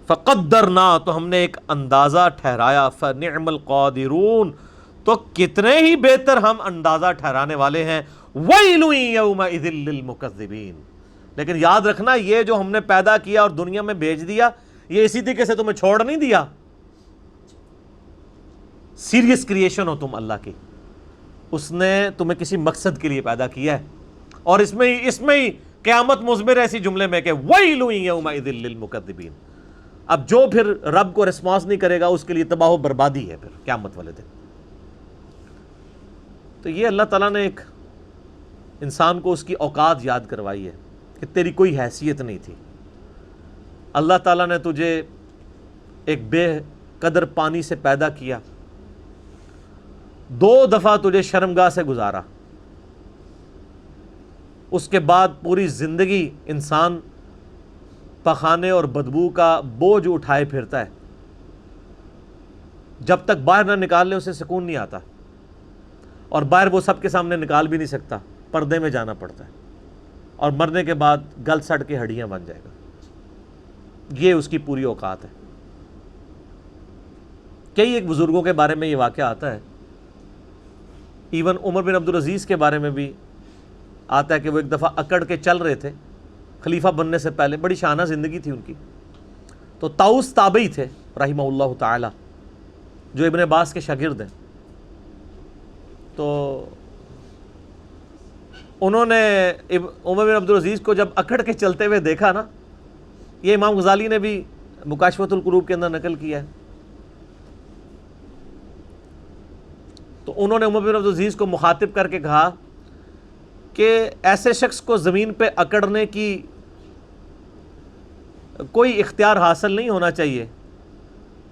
فقدرنا، تو ہم نے ایک اندازہ ٹھہرایا، فنعم القادرون، تو کتنے ہی بہتر ہم اندازہ ٹھہرانے والے ہیں، ویل یومئذ للمکذبین، لیکن یاد رکھنا یہ جو ہم نے پیدا کیا اور دنیا میں بھیج دیا، یہ اسی طریقے سے تمہیں چھوڑ نہیں دیا، سیریس کریشن ہو تم اللہ کی، اس نے تمہیں کسی مقصد کے لیے پیدا کیا ہے، اور اس میں ہی قیامت مضمر ایسی جملے میں کہ ویل یومئذ للمکذبین، اب جو پھر رب کو ریسپانس نہیں کرے گا اس کے لیے تباہ و بربادی ہے پھر قیامت والے دن۔ تو یہ اللہ تعالیٰ نے ایک انسان کو اس کی اوقات یاد کروائی ہے کہ تیری کوئی حیثیت نہیں تھی، اللہ تعالیٰ نے تجھے ایک بے قدر پانی سے پیدا کیا، 2 دفعہ تجھے شرمگاہ سے گزارا، اس کے بعد پوری زندگی انسان پخانے اور بدبو کا بوجھ اٹھائے پھرتا ہے، جب تک باہر نہ نکال لے اسے سکون نہیں آتا، اور باہر وہ سب کے سامنے نکال بھی نہیں سکتا، پردے میں جانا پڑتا ہے، اور مرنے کے بعد گل سڑ کے ہڈیاں بن جائے گا، یہ اس کی پوری اوقات ہے۔ کئی ایک بزرگوں کے بارے میں یہ واقعہ آتا ہے، ایون عمر بن عبدالعزیز کے بارے میں بھی آتا ہے کہ وہ ایک دفعہ اکڑ کے چل رہے تھے خلیفہ بننے سے پہلے، بڑی شانہ زندگی تھی ان کی، تو طاؤس تابعی تھے رحمہ اللہ تعالی، جو ابن عباس کے شاگرد ہیں، تو انہوں نے عمر بن عبدالعزیز کو جب اکڑ کے چلتے ہوئے دیکھا نا، یہ امام غزالی نے بھی مکاشفۃ القلوب کے اندر نقل کیا ہے، تو انہوں نے عمر بن عبدالعزیز کو مخاطب کر کے کہا کہ ایسے شخص کو زمین پہ اکڑنے کی کوئی اختیار حاصل نہیں ہونا چاہیے،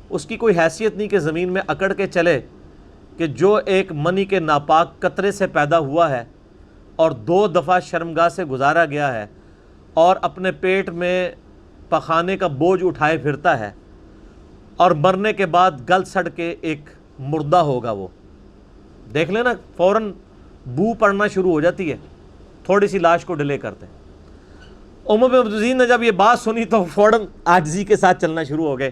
اس کی کوئی حیثیت نہیں کہ زمین میں اکڑ کے چلے، کہ جو ایک منی کے ناپاک قطرے سے پیدا ہوا ہے اور 2 دفعہ شرمگاہ سے گزارا گیا ہے اور اپنے پیٹ میں پخانے کا بوجھ اٹھائے پھرتا ہے، اور مرنے کے بعد گل سڑ کے ایک مردہ ہوگا، وہ دیکھ لینا فوراً بو پڑنا شروع ہو جاتی ہے، تھوڑی سی لاش کو ڈیلے کرتے ہیں۔ عمر بن عبدالعزیز نے جب یہ بات سنی تو فوراً عاجزی کے ساتھ چلنا شروع ہو گئے،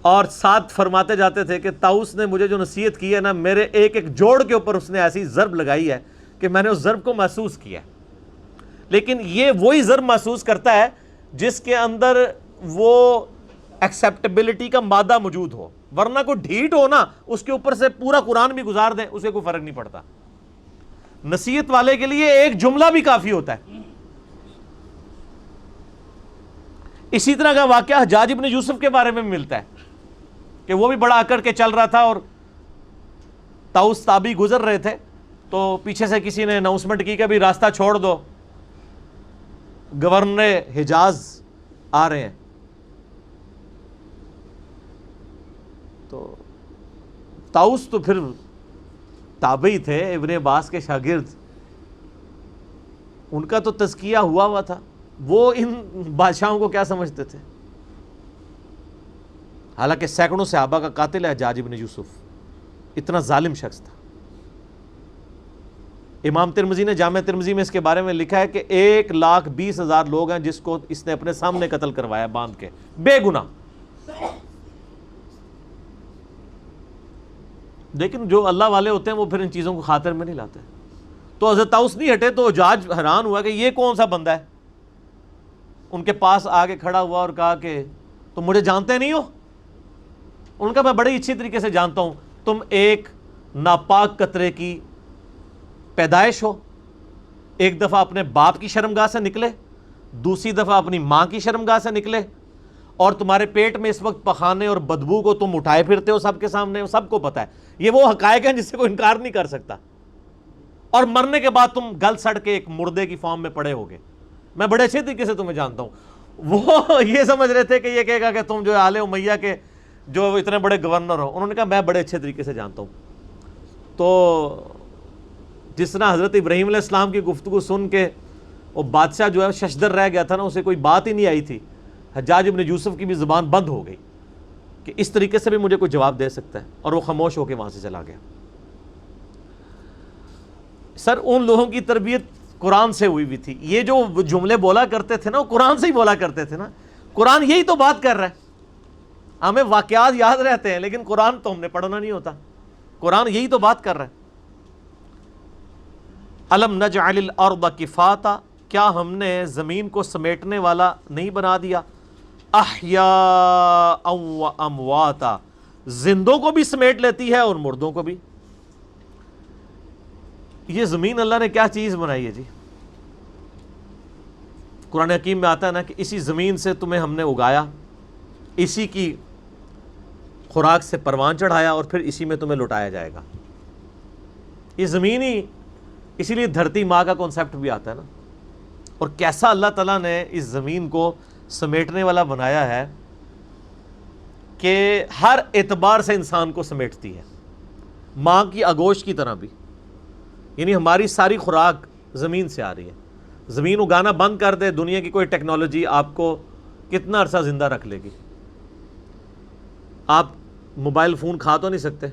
اور ساتھ فرماتے جاتے تھے کہ طاؤس نے مجھے جو نصیحت کی ہے نا، میرے ایک ایک جوڑ کے اوپر اس نے ایسی ضرب لگائی ہے کہ میں نے اس ضرب کو محسوس کیا، لیکن یہ وہی ضرب محسوس کرتا ہے جس کے اندر وہ ایکسیپٹیبلٹی کا مادہ موجود ہو، ورنہ کوئی ڈھیٹ ہو نا، اس کے اوپر سے پورا قرآن بھی گزار دیں اسے کوئی فرق نہیں پڑتا، نصیحت والے کے لیے ایک جملہ بھی کافی ہوتا ہے۔ اسی طرح کا واقعہ حجاج ابن یوسف کے بارے میں ملتا ہے کہ وہ بھی بڑا اکڑ کے چل رہا تھا، اور طاؤس تابعی گزر رہے تھے، تو پیچھے سے کسی نے اناؤنسمنٹ کی کہ بھی راستہ چھوڑ دو، گورنر حجاز آ رہے ہیں، تو طاؤس تو پھر تابعی تھے، ابن عباس کے شاگرد، ان کا تو تزکیہ ہوا تھا، وہ ان بادشاہوں کو کیا سمجھتے تھے، حالانکہ سینکڑوں صحابہ کا قاتل ہے حجاج ابن یوسف، اتنا ظالم شخص تھا۔ امام ترمذی نے جامع ترمذی میں اس کے بارے میں لکھا ہے کہ 1,20,000 لوگ ہیں جس کو اس نے اپنے سامنے قتل کروایا باندھ کے، بے گناہ۔ لیکن جو اللہ والے ہوتے ہیں وہ پھر ان چیزوں کو خاطر میں نہیں لاتے، تو حضرت طاؤس نہیں ہٹے، تو حجاج حیران ہوا کہ یہ کون سا بندہ ہے، ان کے پاس آگے کھڑا ہوا اور کہا کہ تم مجھے جانتے نہیں ہو؟ ان کا میں بڑی اچھی طریقے سے جانتا ہوں، تم ایک ناپاک قطرے کی پیدائش ہو، ایک دفعہ اپنے باپ کی شرمگاہ سے نکلے، دوسری دفعہ اپنی ماں کی شرمگاہ سے نکلے، اور تمہارے پیٹ میں اس وقت پخانے اور بدبو کو تم اٹھائے پھرتے ہو سب کے سامنے، سب کو پتہ ہے، یہ وہ حقائق ہیں جس سے کوئی انکار نہیں کر سکتا، اور مرنے کے بعد تم گل سڑ کے ایک مردے کی فارم میں پڑے ہوگے۔ میں بڑے اچھے طریقے سے تمہیں جانتا ہوں، وہ یہ سمجھ رہے تھے کہ یہ کہے گا کہ تم جو آل امیہ کے جو اتنے بڑے گورنر ہو، انہوں نے کہا میں بڑے اچھے طریقے سے جانتا ہوں۔ تو جس طرح حضرت ابراہیم علیہ السلام کی گفتگو سن کے وہ بادشاہ جو ہے ششدر رہ گیا تھا نا، اسے کوئی بات ہی نہیں آئی تھی، حجاج ابن یوسف کی بھی زبان بند ہو گئی کہ اس طریقے سے بھی مجھے کوئی جواب دے سکتا ہے، اور وہ خاموش ہو کے وہاں سے چلا گیا۔ سر ان لوگوں کی تربیت قرآن سے ہوئی تھی، یہ جو جملے بولا کرتے تھے نا وہ قرآن سے ہی بولا کرتے تھے نا، قرآن یہی تو بات کر رہا ہے۔ ہمیں واقعات یاد رہتے ہیں لیکن قرآن تو ہم نے پڑھنا نہیں ہوتا، قرآن یہی تو بات کر رہا ہے۔ الم نجعل الارض کفاتا، کیا ہم نے زمین کو سمیٹنے والا نہیں بنا دیا؟ احیاء و امواتا، زندوں کو بھی سمیٹ لیتی ہے اور مردوں کو بھی۔ یہ زمین اللہ نے کیا چیز بنائی ہے جی؟ قرآن حکیم میں آتا ہے نا کہ اسی زمین سے تمہیں ہم نے اگایا، اسی کی خوراک سے پروان چڑھایا، اور پھر اسی میں تمہیں لٹایا جائے گا۔ یہ زمین ہی، اسی لیے دھرتی ماں کا کانسیپٹ بھی آتا ہے نا۔ اور کیسا اللہ تعالیٰ نے اس زمین کو سمیٹنے والا بنایا ہے کہ ہر اعتبار سے انسان کو سمیٹتی ہے، ماں کی آگوش کی طرح بھی، یعنی ہماری ساری خوراک زمین سے آ رہی ہے۔ زمین اگانا بند کر دے، دنیا کی کوئی ٹیکنالوجی آپ کو کتنا عرصہ زندہ رکھ لے گی؟ آپ موبائل فون کھا تو نہیں سکتے،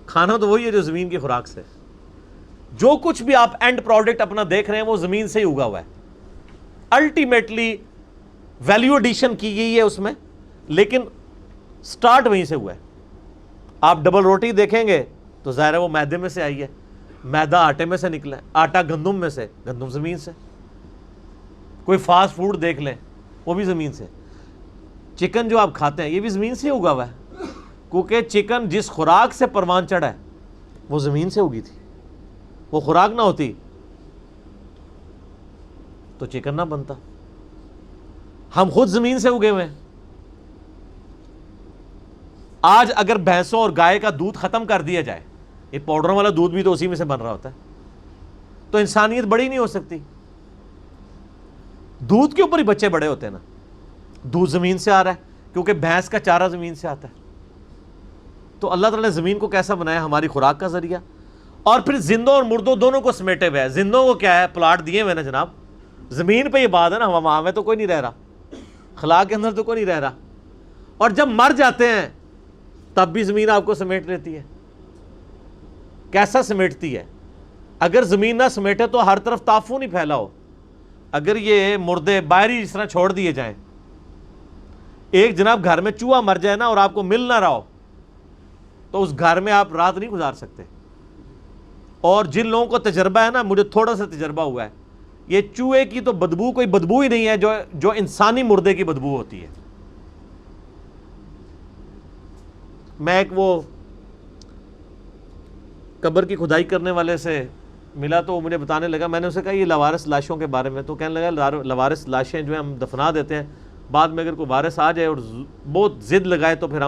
کھانا تو وہی ہے جو زمین کی خوراک سے۔ جو کچھ بھی آپ اینڈ پروڈکٹ اپنا دیکھ رہے ہیں وہ زمین سے ہی اگا ہوا ہے، الٹیمیٹلی ویلیو ایڈیشن کی گئی ہے اس میں، لیکن سٹارٹ وہیں سے ہوا ہے۔ آپ ڈبل روٹی دیکھیں گے تو ظاہر ہے وہ میدے میں سے آئی ہے، میدا آٹے میں سے نکلا ہے، آٹا گندم میں سے، گندم زمین سے۔ کوئی فاسٹ فوڈ دیکھ لیں وہ بھی زمین سے۔ چکن جو آپ کھاتے ہیں یہ بھی زمین سے اگا ہوا ہے، کیونکہ چکن جس خوراک سے پروان چڑھا ہے وہ زمین سے اگی تھی، وہ خوراک نہ ہوتی تو چکن نہ بنتا۔ ہم خود زمین سے اگے ہوئے ہیں۔ آج اگر بھینسوں اور گائے کا دودھ ختم کر دیا جائے، یہ پاؤڈر والا دودھ بھی تو اسی میں سے بن رہا ہوتا ہے، تو انسانیت بڑی نہیں ہو سکتی؟ دودھ کے اوپر ہی بچے بڑے ہوتے ہیں نا، دودھ زمین سے آ رہا ہے کیونکہ بھینس کا چارہ زمین سے آتا ہے۔ تو اللہ تعالیٰ نے زمین کو کیسا بنایا؟ ہماری خوراک کا ذریعہ، اور پھر زندوں اور مردوں دونوں کو سمیٹے ہوئے ہے۔ زندوں کو کیا ہے؟ پلاٹ دیے ہوئے نا جناب، زمین پہ یہ بات ہے نا، وہاں میں تو کوئی نہیں رہ رہا، خلا کے اندر تو کوئی نہیں رہ رہا، اور جب مر جاتے ہیں تب بھی زمین آپ کو سمیٹ لیتی ہے۔ کیسا سمیٹتی ہے؟ اگر زمین نہ سمیٹے تو ہر طرف تعفن ہی پھیلا ہو، اگر یہ مردے باہری اس طرح چھوڑ دیے جائیں، ایک جناب گھر میں چوہا مر جائے نا اور آپ کو مل نہ رہا ہو تو اس گھر میں آپ رات نہیں گزار سکتے۔ اور جن لوگوں کو تجربہ ہے نا، مجھے تھوڑا سا تجربہ ہوا ہے، یہ چوہے کی تو بدبو کوئی بدبو ہی نہیں ہے جو انسانی مردے کی بدبو ہوتی ہے۔ میں ایک وہ قبر کی کھدائی کرنے والے سے ملا تو وہ مجھے بتانے لگا، میں نے اسے کہا یہ لاوارث لاشوں کے بارے میں، تو کہنے لگا لاوارث لاشیں جو ہیں ہم دفنا دیتے ہیں، بعد میں اگر کوئی وارث آ جائے اور بہت ضد لگائے تو پھر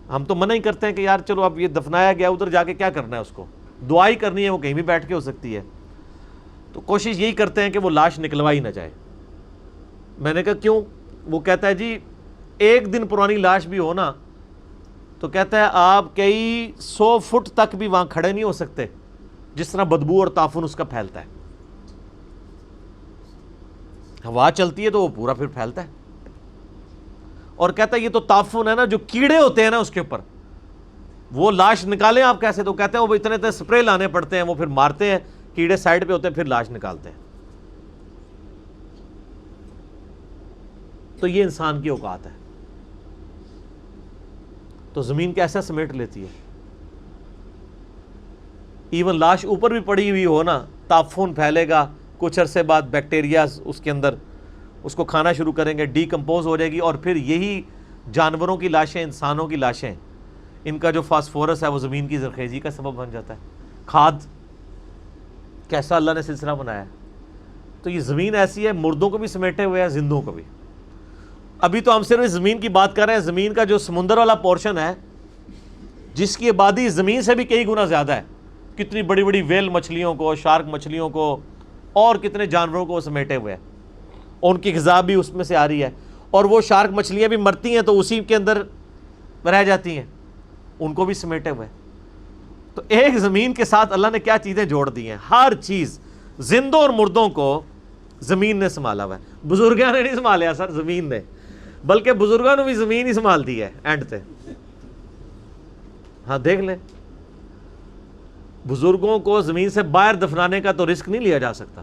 ہم تو منع ہی کرتے ہیں کہ یار چلو اب یہ دفنایا گیا، ادھر جا کے کیا کرنا ہے، اس کو دعائی کرنی ہے، وہ کہیں بھی بیٹھ کے ہو سکتی ہے، تو کوشش یہی کرتے ہیں کہ وہ لاش نکلوائی نہ جائے۔ میں نے کہا کیوں؟ وہ کہتا ہے جی ایک دن پرانی لاش بھی ہو نا تو کہتا ہے آپ کئی 100 فٹ تک بھی وہاں کھڑے نہیں ہو سکتے، جس طرح بدبو اور تعفن اس کا پھیلتا ہے۔ ہوا چلتی ہے تو وہ پورا پھر پھیلتا ہے، اور کہتا ہے یہ تو تعفن ہے نا، جو کیڑے ہوتے ہیں نا اس کے اوپر، وہ لاش نکالیں آپ کیسے؟ تو کہتے ہیں وہ اتنے سپرے لانے پڑتے ہیں، وہ پھر مارتے ہیں، کیڑے سائڈ پہ ہوتے ہیں، پھر لاش نکالتے ہیں۔ تو یہ انسان کی اوقات ہے۔ تو زمین کیسا سمیٹ لیتی ہے؟ ایون لاش اوپر بھی پڑی ہوئی ہو نا، تعفن پھیلے گا، کچھ عرصے بعد بیکٹیریاز اس کے اندر اس کو کھانا شروع کریں گے، ڈی کمپوز ہو جائے گی، اور پھر یہی جانوروں کی لاشیں، انسانوں کی لاشیں، ان کا جو فاسفورس ہے وہ زمین کی زرخیزی کا سبب بن جاتا ہے، کھاد۔ کیسا اللہ نے سلسلہ بنایا ہے۔ تو یہ زمین ایسی ہے، مردوں کو بھی سمیٹے ہوئے ہے، زندوں کو بھی۔ ابھی تو ہم صرف اس زمین کی بات کر رہے ہیں، زمین کا جو سمندر والا پورشن ہے جس کی آبادی زمین سے بھی کئی گنا زیادہ ہے، کتنی بڑی بڑی ویل مچھلیوں کو، شارک مچھلیوں کو، اور کتنے جانوروں کو سمیٹے ہوئے ہیں، ان کی غذا بھی اس میں سے آ رہی ہے، اور وہ شارک مچھلیاں بھی مرتی ہیں تو اسی کے اندر رہ جاتی ہیں، ان کو بھی سمیٹے ہوئے۔ تو ایک زمین کے ساتھ اللہ نے کیا چیزیں جوڑ دی ہیں، ہر چیز، زندوں اور مردوں کو زمین نے سنبھالا ہوا ہے۔ بزرگاں نے نہیں سنبھالیا سر، زمین نے، بلکہ بزرگاں نے بھی زمین ہی سنبھال دی ہے اینڈ تے۔ ہاں دیکھ لیں، بزرگوں کو زمین سے باہر دفنانے کا تو رسک نہیں لیا جا سکتا،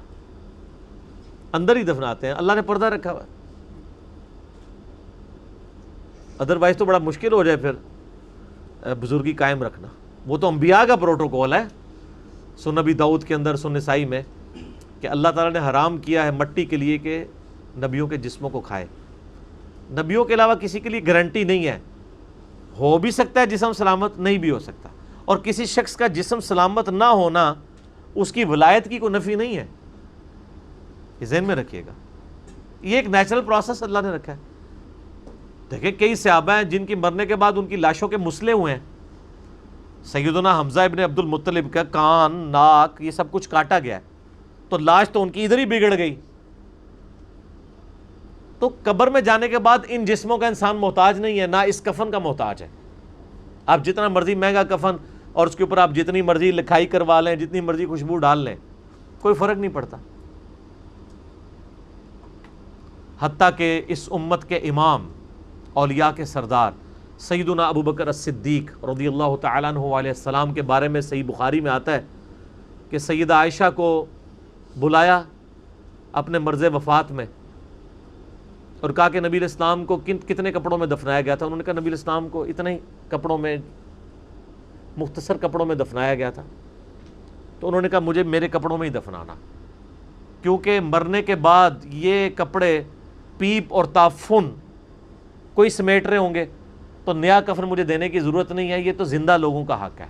اندر ہی دفناتے ہیں، اللہ نے پردہ رکھا ہوا ہے، ادروائز تو بڑا مشکل ہو جائے پھر بزرگی قائم رکھنا۔ وہ تو انبیاء کا پروٹوکول ہے، سن نبی داؤد کے اندر، سن نسائی میں، کہ اللہ تعالیٰ نے حرام کیا ہے مٹی کے لیے کہ نبیوں کے جسموں کو کھائے۔ نبیوں کے علاوہ کسی کے لیے گارنٹی نہیں ہے، ہو بھی سکتا ہے جسم سلامت، نہیں بھی ہو سکتا، اور کسی شخص کا جسم سلامت نہ ہونا اس کی ولایت کی کوئی نفی نہیں ہے، یہ ذہن میں رکھیے گا، یہ ایک نیچرل پروسیس اللہ نے رکھا ہے۔ دیکھیں کئی صحابہ ہیں جن کی مرنے کے بعد ان کی لاشوں کے مسلے ہوئے ہیں، سیدنا حمزہ ابن عبد المطلب کا کان، ناک، یہ سب کچھ کاٹا گیا ہے، تو لاش تو ان کی ادھر ہی بگڑ گئی۔ تو قبر میں جانے کے بعد ان جسموں کا انسان محتاج نہیں ہے، نہ اس کفن کا محتاج ہے۔ آپ جتنا مرضی مہنگا کفن اور اس کے اوپر آپ جتنی مرضی لکھائی کروا لیں، جتنی مرضی خوشبو ڈال لیں، کوئی فرق نہیں پڑتا۔ حتیٰ کہ اس امت کے امام، اولیاء کے سردار سیدنا ابو بکر الصدیق رضی اللہ تعالیٰ عنہ علیہ السلام کے بارے میں صحیح بخاری میں آتا ہے کہ سیدہ عائشہ کو بلایا اپنے مرض وفات میں اور کہا کہ نبی الاسلام کو کتنے کپڑوں میں دفنایا گیا تھا؟ انہوں نے کہا نبی الاسلام کو اتنے ہی کپڑوں میں، مختصر کپڑوں میں دفنایا گیا تھا۔ تو انہوں نے کہا مجھے میرے کپڑوں میں ہی دفنانا، کیونکہ مرنے کے بعد یہ کپڑے پیپ اور تعفن کوئی سمیٹ رہے ہوں گے تو نیا کفن مجھے دینے کی ضرورت نہیں ہے، یہ تو زندہ لوگوں کا حق ہے۔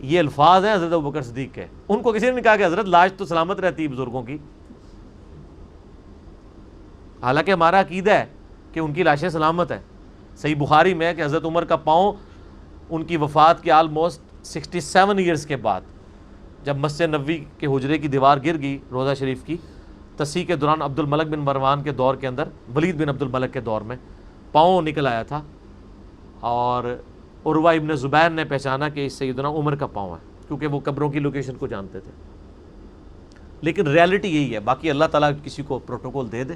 یہ الفاظ ہیں حضرت ابوبکر صدیق کے، ان کو کسی نے نہیں کہا کہ حضرت لاش تو سلامت رہتی ہے بزرگوں کی، حالانکہ ہمارا عقیدہ ہے کہ ان کی لاشیں سلامت ہیں۔ صحیح بخاری میں ہے کہ حضرت عمر کا پاؤں ان کی وفات کے آلموسٹ 67 ایئرز کے بعد، جب مسجد نبوی کے حجرے کی دیوار گر گئی روضہ شریف کی، تصحیح کے دوران عبد الملک بن مروان کے دور کے اندر، ولید بن عبد الملک کے دور میں پاؤں نکل آیا تھا، اور عروہ ابن زبیر نے پہچانا کہ اس سیدنا عمر کا پاؤں ہے، کیونکہ وہ قبروں کی لوکیشن کو جانتے تھے۔ لیکن ریالٹی یہی ہے، باقی اللہ تعالیٰ کسی کو پروٹوکول دے دے۔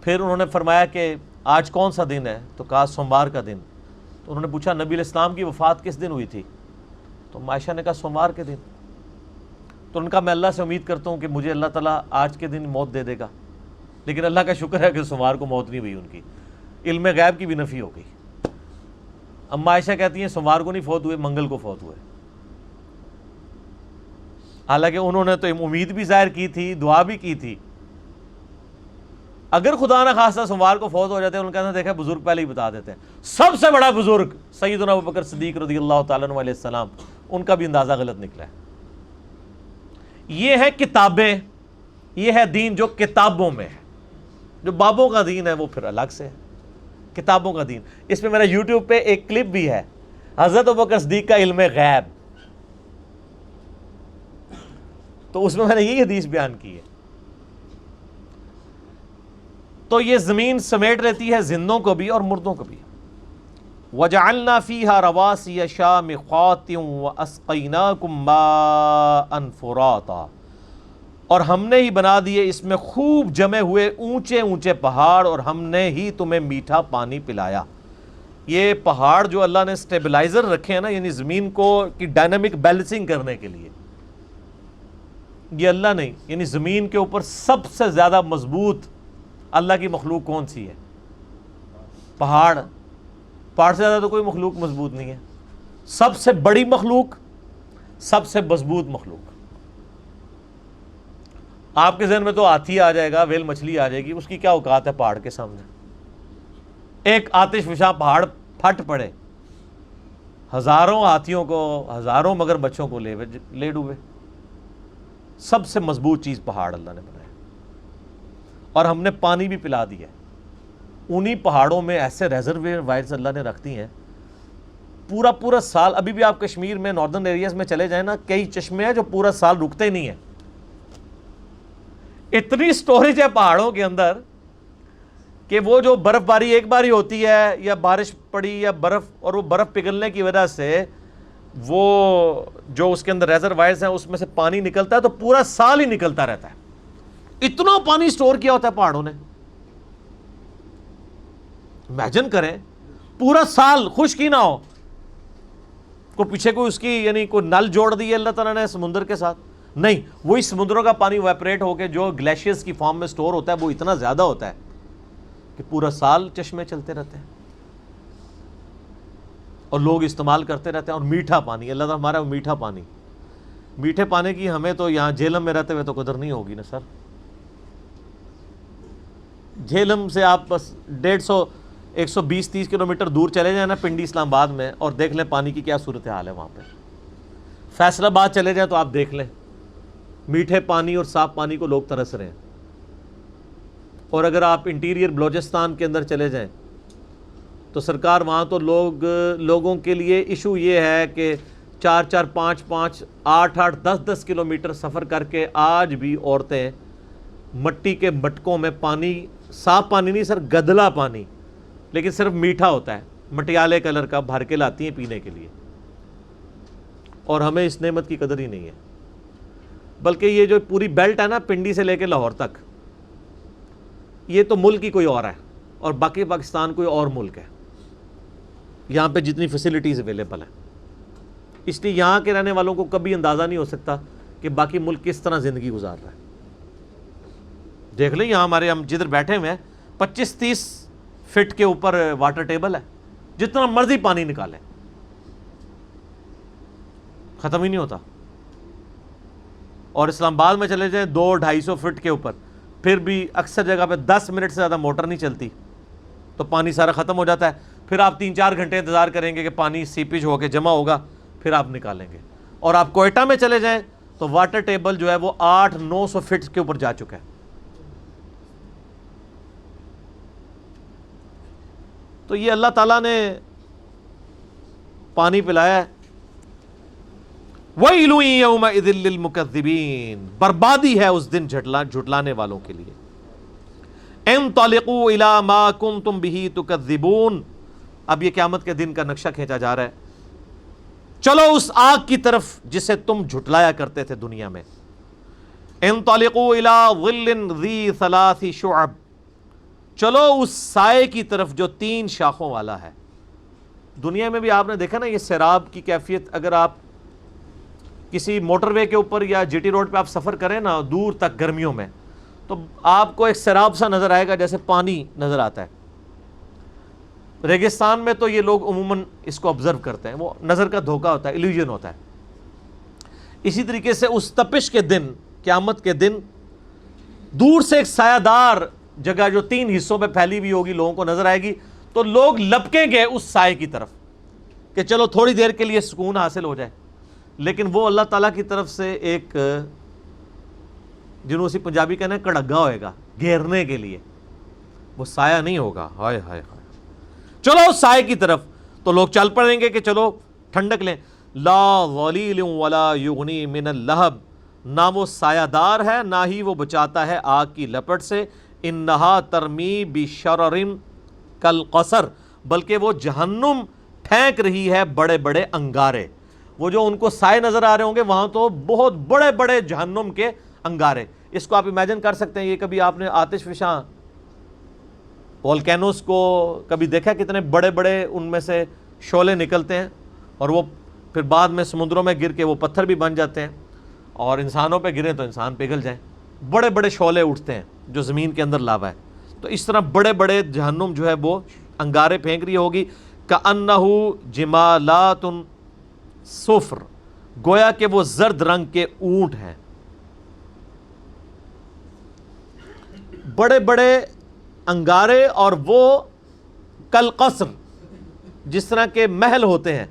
پھر انہوں نے فرمایا کہ آج کون سا دن ہے؟ تو کہا سوموار کا دن۔ تو انہوں نے پوچھا نبی الاسلام کی وفات کس دن ہوئی تھی؟ تو عائشہ نے کہا سوموار کے دن۔ تو ان کا میں اللہ سے امید کرتا ہوں کہ مجھے اللہ تعالیٰ آج کے دن موت دے دے گا، لیکن اللہ کا شکر ہے کہ سوموار کو موت نہیں ہوئی ان کی، علم غیب کی بھی نفی ہو گئی۔ اما عائشہ کہتی ہیں سوموار کو نہیں فوت ہوئے، منگل کو فوت ہوئے، حالانکہ انہوں نے تو امید بھی ظاہر کی تھی، دعا بھی کی تھی۔ اگر خدا نہ خواستہ سوموار کو فوت ہو جاتے ہیں، ان کا دیکھا بزرگ پہلے ہی بتا دیتے ہیں۔ سب سے بڑا بزرگ سیدنا ابوبکر صدیق رضی اللہ تعالیٰ عنہ علیہ السلام، ان کا بھی اندازہ غلط نکلا ہے۔ یہ ہے کتابیں، یہ ہے دین جو کتابوں میں ہے، جو بابوں کا دین ہے وہ پھر الگ سے ہے، کتابوں کا دین۔ اس پہ میرا یوٹیوب پہ ایک کلپ بھی ہے، حضرت ابوبکر صدیق کا علم غیب، تو اس میں نے یہی حدیث بیان کی ہے۔ تو یہ زمین سمیٹ رہتی ہے زندوں کو بھی اور مردوں کو بھی۔ وَجَعَلْنَا فِيهَا رَوَاسِيَ شَامِخَاتٍ وَأَسْقَيْنَاكُم مَّاءً فُرَاتًا، اور ہم نے ہی بنا دیے اس میں خوب جمے ہوئے اونچے اونچے پہاڑ، اور ہم نے ہی تمہیں میٹھا پانی پلایا۔ یہ پہاڑ جو اللہ نے سٹیبلائزر رکھے ہیں نا، یعنی زمین کو کی ڈائنامک بیلنسنگ کرنے کے لیے، یہ اللہ نہیں، یعنی زمین کے اوپر سب سے زیادہ مضبوط اللہ کی مخلوق کون سی ہے؟ پہاڑ۔ پہاڑ سے زیادہ تو کوئی مخلوق مضبوط نہیں ہے۔ سب سے بڑی مخلوق، سب سے مضبوط مخلوق۔ آپ کے ذہن میں تو ہاتھی آ جائے گا، ویل مچھلی آ جائے گی، اس کی کیا اوقات ہے پہاڑ کے سامنے؟ ایک آتش فشاں پہاڑ پھٹ پڑے، ہزاروں ہاتھیوں کو، ہزاروں مگر بچوں کو لے ڈوبے۔ سب سے مضبوط چیز پہاڑ اللہ نے بنایا، اور ہم نے پانی بھی پلا دیا ہے۔ انہی پہاڑوں میں ایسے ریزروائرز اللہ نے رکھ دی ہیں، پورا سال۔ ابھی بھی آپ کشمیر میں ناردرن ایریاز میں چلے جائیں نا، کئی چشمے ہیں جو پورا سال رکتے نہیں ہیں، اتنی سٹوریج ہے پہاڑوں کے اندر کہ وہ جو برف باری ایک باری ہوتی ہے یا بارش پڑی یا برف، اور وہ برف پگھلنے کی وجہ سے وہ جو اس کے اندر ریزروائرز ہیں اس میں سے پانی نکلتا ہے تو پورا سال ہی نکلتا رہتا ہے۔ اتنا پانی سٹور کیا ہوتا ہے پہاڑوں نے، امیجن کریں پورا سال خشک ہی نہ ہو، کو پیچھے کوئی اس کی یعنی کوئی نل جوڑ دی ہے اللہ تعالیٰ نے سمندر کے ساتھ؟ نہیں، وہی سمندروں کا پانی ویپریٹ ہو کے جو گلیشیئرز کی فارم میں سٹور ہوتا ہے وہ اتنا زیادہ ہوتا ہے کہ پورا سال چشمے چلتے رہتے ہیں اور لوگ استعمال کرتے رہتے ہیں۔ اور میٹھا پانی، اللہ تعالیٰ ہمارا میٹھا پانی، میٹھے پانی کی ہمیں تو یہاں جہلم میں رہتے ہوئے تو قدر نہیں ہوگی نا سر۔ جہلم سے آپ بس 150 120-130 کلومیٹر دور چلے جائیں نا پنڈی اسلام آباد میں، اور دیکھ لیں پانی کی کیا صورتحال ہے وہاں پہ۔ فیصل آباد چلے جائیں تو آپ دیکھ لیں میٹھے پانی اور صاف پانی کو لوگ ترس رہے ہیں۔ اور اگر آپ انٹیریئر بلوچستان کے اندر چلے جائیں تو سرکار وہاں تو لوگوں کے لیے ایشو یہ ہے کہ 4-4 5-5 8-8 10-10 کلومیٹر سفر کر کے آج بھی عورتیں مٹی کے مٹکوں میں پانی، صاف پانی نہیں سر، گدلا پانی، لیکن صرف میٹھا ہوتا ہے، مٹیالے کلر کا بھر کے لاتی ہیں پینے کے لیے، اور ہمیں اس نعمت کی قدر ہی نہیں ہے۔ بلکہ یہ جو پوری بیلٹ ہے نا پنڈی سے لے کے لاہور تک، یہ تو ملک ہی کوئی اور ہے، اور باقی پاکستان کوئی اور ملک ہے، یہاں پہ جتنی فیسلٹیز اویلیبل ہیں۔ اس لیے یہاں کے رہنے والوں کو کبھی اندازہ نہیں ہو سکتا کہ باقی ملک کس طرح زندگی گزار رہا ہے۔ دیکھ لیں یہاں ہم جدھر بیٹھے ہوئے ہیں 25-30 فٹ کے اوپر واٹر ٹیبل ہے، جتنا مرضی پانی نکالیں ختم ہی نہیں ہوتا۔ اور اسلام آباد میں چلے جائیں 200-250 فٹ کے اوپر، پھر بھی اکثر جگہ پہ 10 منٹ سے زیادہ موٹر نہیں چلتی تو پانی سارا ختم ہو جاتا ہے۔ پھر آپ 3-4 گھنٹے انتظار کریں گے کہ پانی سیپیج ہو کے جمع ہوگا، پھر آپ نکالیں گے۔ اور آپ کوئٹہ میں چلے جائیں تو واٹر ٹیبل جو ہے وہ 800-900 فٹ کے اوپر جا چکا ہے۔ تو یہ اللہ تعالیٰ نے پانی پلایا ہے۔ وَيْلٌ يَوْمَئِذٍ لِّلْمُكَذِّبِينَ، بربادی ہے اس دن جھٹلانے والوں کے لیے۔ انطلقوا إِلَى مَا كُنتُم بِهِ تُكَذِّبُونَ، اب یہ قیامت کے دن کا نقشہ کھینچا جا رہا ہے، چلو اس آگ کی طرف جسے تم جھٹلایا کرتے تھے دنیا میں۔ انطلقوا إِلَى ظِلٍّ ذِي 3 شُعَبٍ، چلو اس سائے کی طرف جو 3 شاخوں والا ہے۔ دنیا میں بھی آپ نے دیکھا نا یہ سیراب کی کیفیت، اگر آپ کسی موٹر وے کے اوپر یا جی ٹی روڈ پہ آپ سفر کریں نا دور تک گرمیوں میں، تو آپ کو ایک سیراب سا نظر آئے گا جیسے پانی نظر آتا ہے۔ ریگستان میں تو یہ لوگ عموماً اس کو آبزرو کرتے ہیں، وہ نظر کا دھوکہ ہوتا ہے، ایلیوژن ہوتا ہے۔ اسی طریقے سے اس تپش کے دن، قیامت کے دن، دور سے ایک سایہ دار جگہ جو 3 حصوں پہ پھیلی ہوئی ہوگی لوگوں کو نظر آئے گی، تو لوگ لپکیں گے اس سائے کی طرف کہ چلو تھوڑی دیر کے لیے سکون حاصل ہو جائے۔ لیکن وہ اللہ تعالیٰ کی طرف سے ایک جنوں سے پنجابی کہنا ہے کڑگا ہوئے گا گھیرنے کے لیے، وہ سایہ نہیں ہوگا۔ ہائے ہائے ہائے، چلو اس سائے کی طرف، تو لوگ چل پڑیں گے کہ چلو ٹھنڈک لیں۔ لا ظلیل ولا یغنی من اللہب، نہ وہ سایہ دار ہے نہ ہی وہ بچاتا ہے آگ کی لپٹ سے۔ انہا ترمی بشرر کالقصر، بلکہ وہ جہنم پھینک رہی ہے بڑے بڑے انگارے۔ وہ جو ان کو سائے نظر آ رہے ہوں گے وہاں تو بہت بڑے بڑے جہنم کے انگارے۔ اس کو آپ امیجن کر سکتے ہیں، یہ کبھی آپ نے آتش فشاں والکینوز کو کبھی دیکھا کتنے بڑے بڑے ان میں سے شعلے نکلتے ہیں، اور وہ پھر بعد میں سمندروں میں گر کے وہ پتھر بھی بن جاتے ہیں، اور انسانوں پہ گریں تو انسان پگھل جائیں، بڑے بڑے شعلے اٹھتے ہیں جو زمین کے اندر لاوا ہے۔ تو اس طرح بڑے بڑے جہنم جو ہے وہ انگارے پھینک رہی ہوگی۔ کأنہ جمالات صفر، گویا کہ وہ زرد رنگ کے اونٹ ہیں۔ بڑے بڑے انگارے، اور وہ کالقصر، جس طرح کے محل ہوتے ہیں،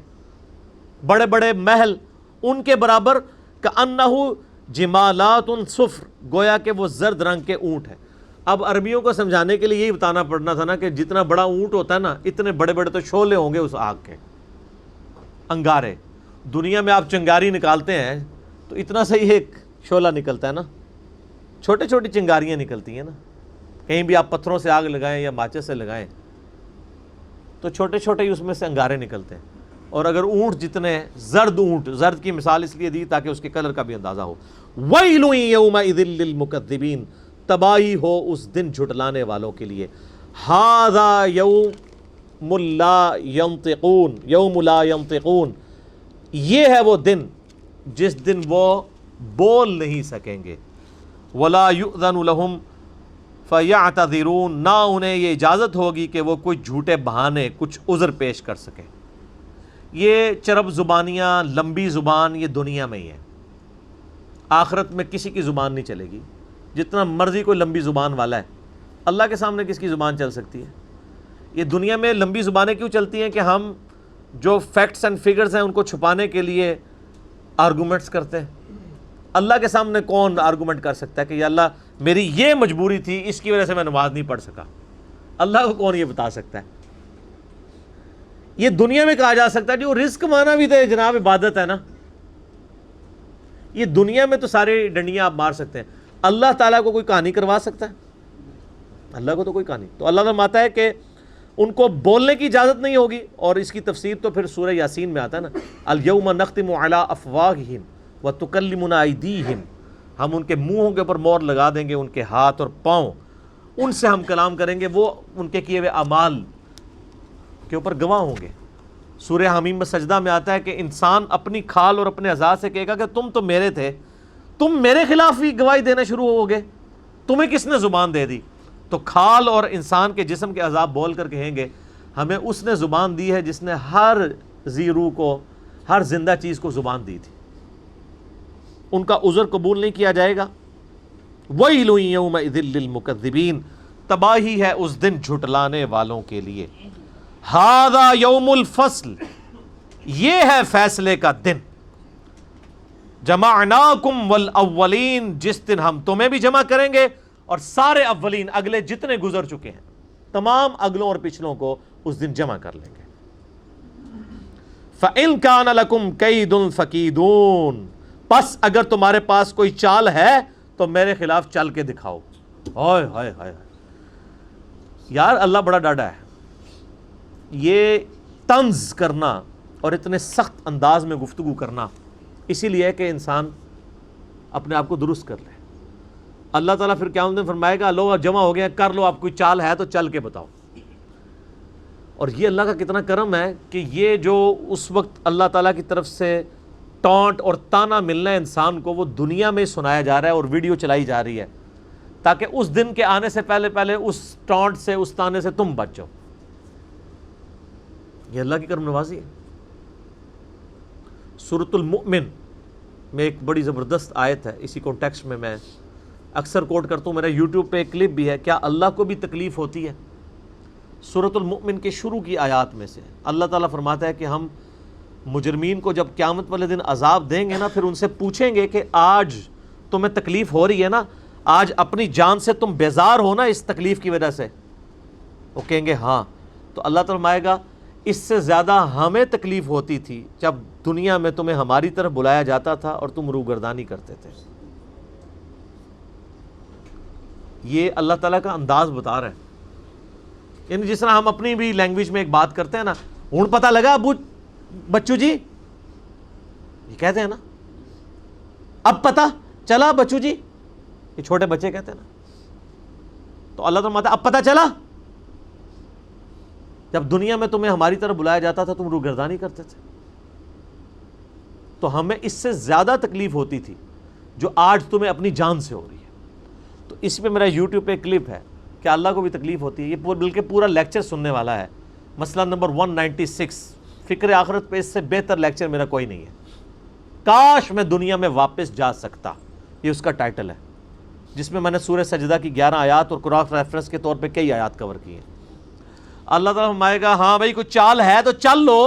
بڑے بڑے محل ان کے برابر۔ کأنہ جمالات صفر، گویا کہ وہ زرد رنگ کے اونٹ ہیں۔ اب عربیوں کو سمجھانے کے لیے یہی بتانا پڑنا تھا نا کہ جتنا بڑا اونٹ ہوتا ہے نا، اتنے بڑے بڑے تو شعلے ہوں گے اس آگ کے، انگارے۔ دنیا میں آپ چنگاری نکالتے ہیں تو اتنا صحیح ایک شعلہ نکلتا ہے نا، چھوٹی چھوٹی چنگاریاں نکلتی ہیں نا، کہیں بھی آپ پتھروں سے آگ لگائیں یا ماچس سے لگائیں تو چھوٹے چھوٹے ہی اس میں سے انگارے نکلتے ہیں۔ اور اگر اونٹ جتنے، زرد اونٹ، زرد کی مثال اس لیے دی تاکہ اس کے کلر کا بھی اندازہ ہو۔ وَيْلٌ يَوْمَئِذٍ لِّلْمُكَذِّبِينَ، تباہی ہو اس دن جھٹلانے والوں کے لیے۔ هَذَا يَوْمُ لَا يَنطِقُونَ، یوم لا ينطقون، یہ ہے وہ دن جس دن وہ بول نہیں سکیں گے۔ وَلَا يُؤْذَنُ لَهُمْ فَيَعْتَذِرُونَ، نہ انہیں یہ اجازت ہوگی کہ وہ کوئی جھوٹے بہانے، کچھ عذر پیش کر سکیں۔ یہ چرب زبانیاں، لمبی زبان، یہ دنیا میں ہی ہے، آخرت میں کسی کی زبان نہیں چلے گی۔ جتنا مرضی کوئی لمبی زبان والا ہے، اللہ کے سامنے کس کی زبان چل سکتی ہے؟ یہ دنیا میں لمبی زبانیں کیوں چلتی ہیں کہ ہم جو فیکٹس اینڈ فگرز ہیں ان کو چھپانے کے لیے آرگومنٹس کرتے ہیں۔ اللہ کے سامنے کون آرگومنٹ کر سکتا ہے کہ یا اللہ میری یہ مجبوری تھی، اس کی وجہ سے میں نماز نہیں پڑھ سکا؟ اللہ کو کون یہ بتا سکتا ہے؟ یہ دنیا میں کہا جا سکتا ہے جو رزق مانا بھی تو جناب عبادت ہے نا۔ یہ دنیا میں تو سارے ڈنڈیاں آپ مار سکتے ہیں، اللہ تعالیٰ کو کوئی کہانی کروا سکتا ہے؟ اللہ کو تو کوئی کہانی۔ تو اللہ فرماتا ہے کہ ان کو بولنے کی اجازت نہیں ہوگی، اور اس کی تفسیر تو پھر سورہ یاسین میں آتا ہے نا، الیوم نختم علی افواہہم وتکلمنا ایدیہم، ہم ان کے منہوں کے اوپر مور لگا دیں گے، ان کے ہاتھ اور پاؤں، ان سے ہم کلام کریں گے، وہ ان کے کیے ہوئے اعمال کے اوپر گواہ ہوں گے۔ سورہ حمیم میں سجدہ میں آتا ہے کہ انسان اپنی کھال اور اپنے اعضاء سے کہے گا کہ تم تو میرے تھے، تم میرے خلاف بھی گواہی دینا شروع ہو گے، تمہیں کس نے زبان دے دی؟ تو کھال اور انسان کے جسم کے اعضاء بول کر کہیں گے ہمیں اس نے زبان دی ہے جس نے ہر ذی روح کو، ہر زندہ چیز کو زبان دی تھی۔ ان کا عذر قبول نہیں کیا جائے گا۔ وَيْلٌ يَوْمَئِذٍ لِّلْمُكَذِّبِينَ، تباہی ہے اس دن جھٹلانے والوں کے لیے۔ ہذا یوم الفصل، یہ ہے فیصلے کا دن۔ جمعناکم والاولین، جس دن ہم تمہیں بھی جمع کریں گے اور سارے اولین، اگلے جتنے گزر چکے ہیں تمام اگلوں اور پچھلوں کو اس دن جمع کر لیں گے۔ فَإِن كَانَ لَكُمْ كَيْدٌ فَكِيدُونَ، پس اگر تمہارے پاس کوئی چال ہے تو میرے خلاف چل کے دکھاؤ۔ ہائے ہائے ہائے یار، اللہ بڑا ڈاڈا ہے۔ یہ طنز کرنا اور اتنے سخت انداز میں گفتگو کرنا اسی لیے ہے کہ انسان اپنے آپ کو درست کر لے۔ اللہ تعالیٰ پھر قیامت میں فرمائے گا لو جمع ہو گئے، کر لو، آپ کوئی چال ہے تو چل کے بتاؤ۔ اور یہ اللہ کا کتنا کرم ہے کہ یہ جو اس وقت اللہ تعالیٰ کی طرف سے ٹانٹ اور تانا ملنا ہے انسان کو، وہ دنیا میں سنایا جا رہا ہے اور ویڈیو چلائی جا رہی ہے تاکہ اس دن کے آنے سے پہلے پہلے اس ٹانٹ سے، اس تانے سے تم بچ جاؤ۔ یہ اللہ کی کرم نوازی ہے۔ سورۃ المؤمن میں ایک بڑی زبردست آیت ہے، اسی کانٹیکسٹ میں میں اکثر کوٹ کرتا ہوں، میرا یوٹیوب پہ ایک کلپ بھی ہے، کیا اللہ کو بھی تکلیف ہوتی ہے؟ سورۃ المؤمن کے شروع کی آیات میں سے اللہ تعالیٰ فرماتا ہے کہ ہم مجرمین کو جب قیامت والے دن عذاب دیں گے نا، پھر ان سے پوچھیں گے کہ آج تمہیں تکلیف ہو رہی ہے نا، آج اپنی جان سے تم بیزار ہو نا اس تکلیف کی وجہ سے؟ وہ کہیں گے ہاں۔ تو اللہ تعالیٰ فرمائے گا اس سے زیادہ ہمیں تکلیف ہوتی تھی جب دنیا میں تمہیں ہماری طرف بلایا جاتا تھا اور تم روگردانی کرتے تھے۔ یہ اللہ تعالیٰ کا انداز بتا رہے ہیں، یعنی جس طرح ہم اپنی بھی لینگویج میں ایک بات کرتے ہیں نا، ہوں پتہ لگا ابو بچو جی، یہ کہتے ہیں نا، اب پتہ چلا بچو جی، یہ چھوٹے بچے کہتے ہیں نا۔ تو اللہ تعالیٰ اب پتہ چلا، جب دنیا میں تمہیں ہماری طرف بلایا جاتا تھا تم روگردانی کرتے تھے۔ تو ہمیں اس سے زیادہ تکلیف ہوتی تھی جو آج تمہیں اپنی جان سے ہو رہی ہے۔ تو اس پہ میرا یوٹیوب پہ کلپ ہے کہ اللہ کو بھی تکلیف ہوتی ہے، یہ بلکہ پورا لیکچر سننے والا ہے، مسئلہ نمبر 196، فکر آخرت پہ اس سے بہتر لیکچر میرا کوئی نہیں ہے۔ کاش میں دنیا میں واپس جا سکتا، یہ اس کا ٹائٹل ہے، جس میں نے سورہ سجدہ کی 11 آیات اور کراس ریفرنس کے طور پہ کئی آیات کور کی ہیں۔ اللہ تعالیٰ فرمائے گا ہاں بھائی کوئی چال ہے تو چل لو۔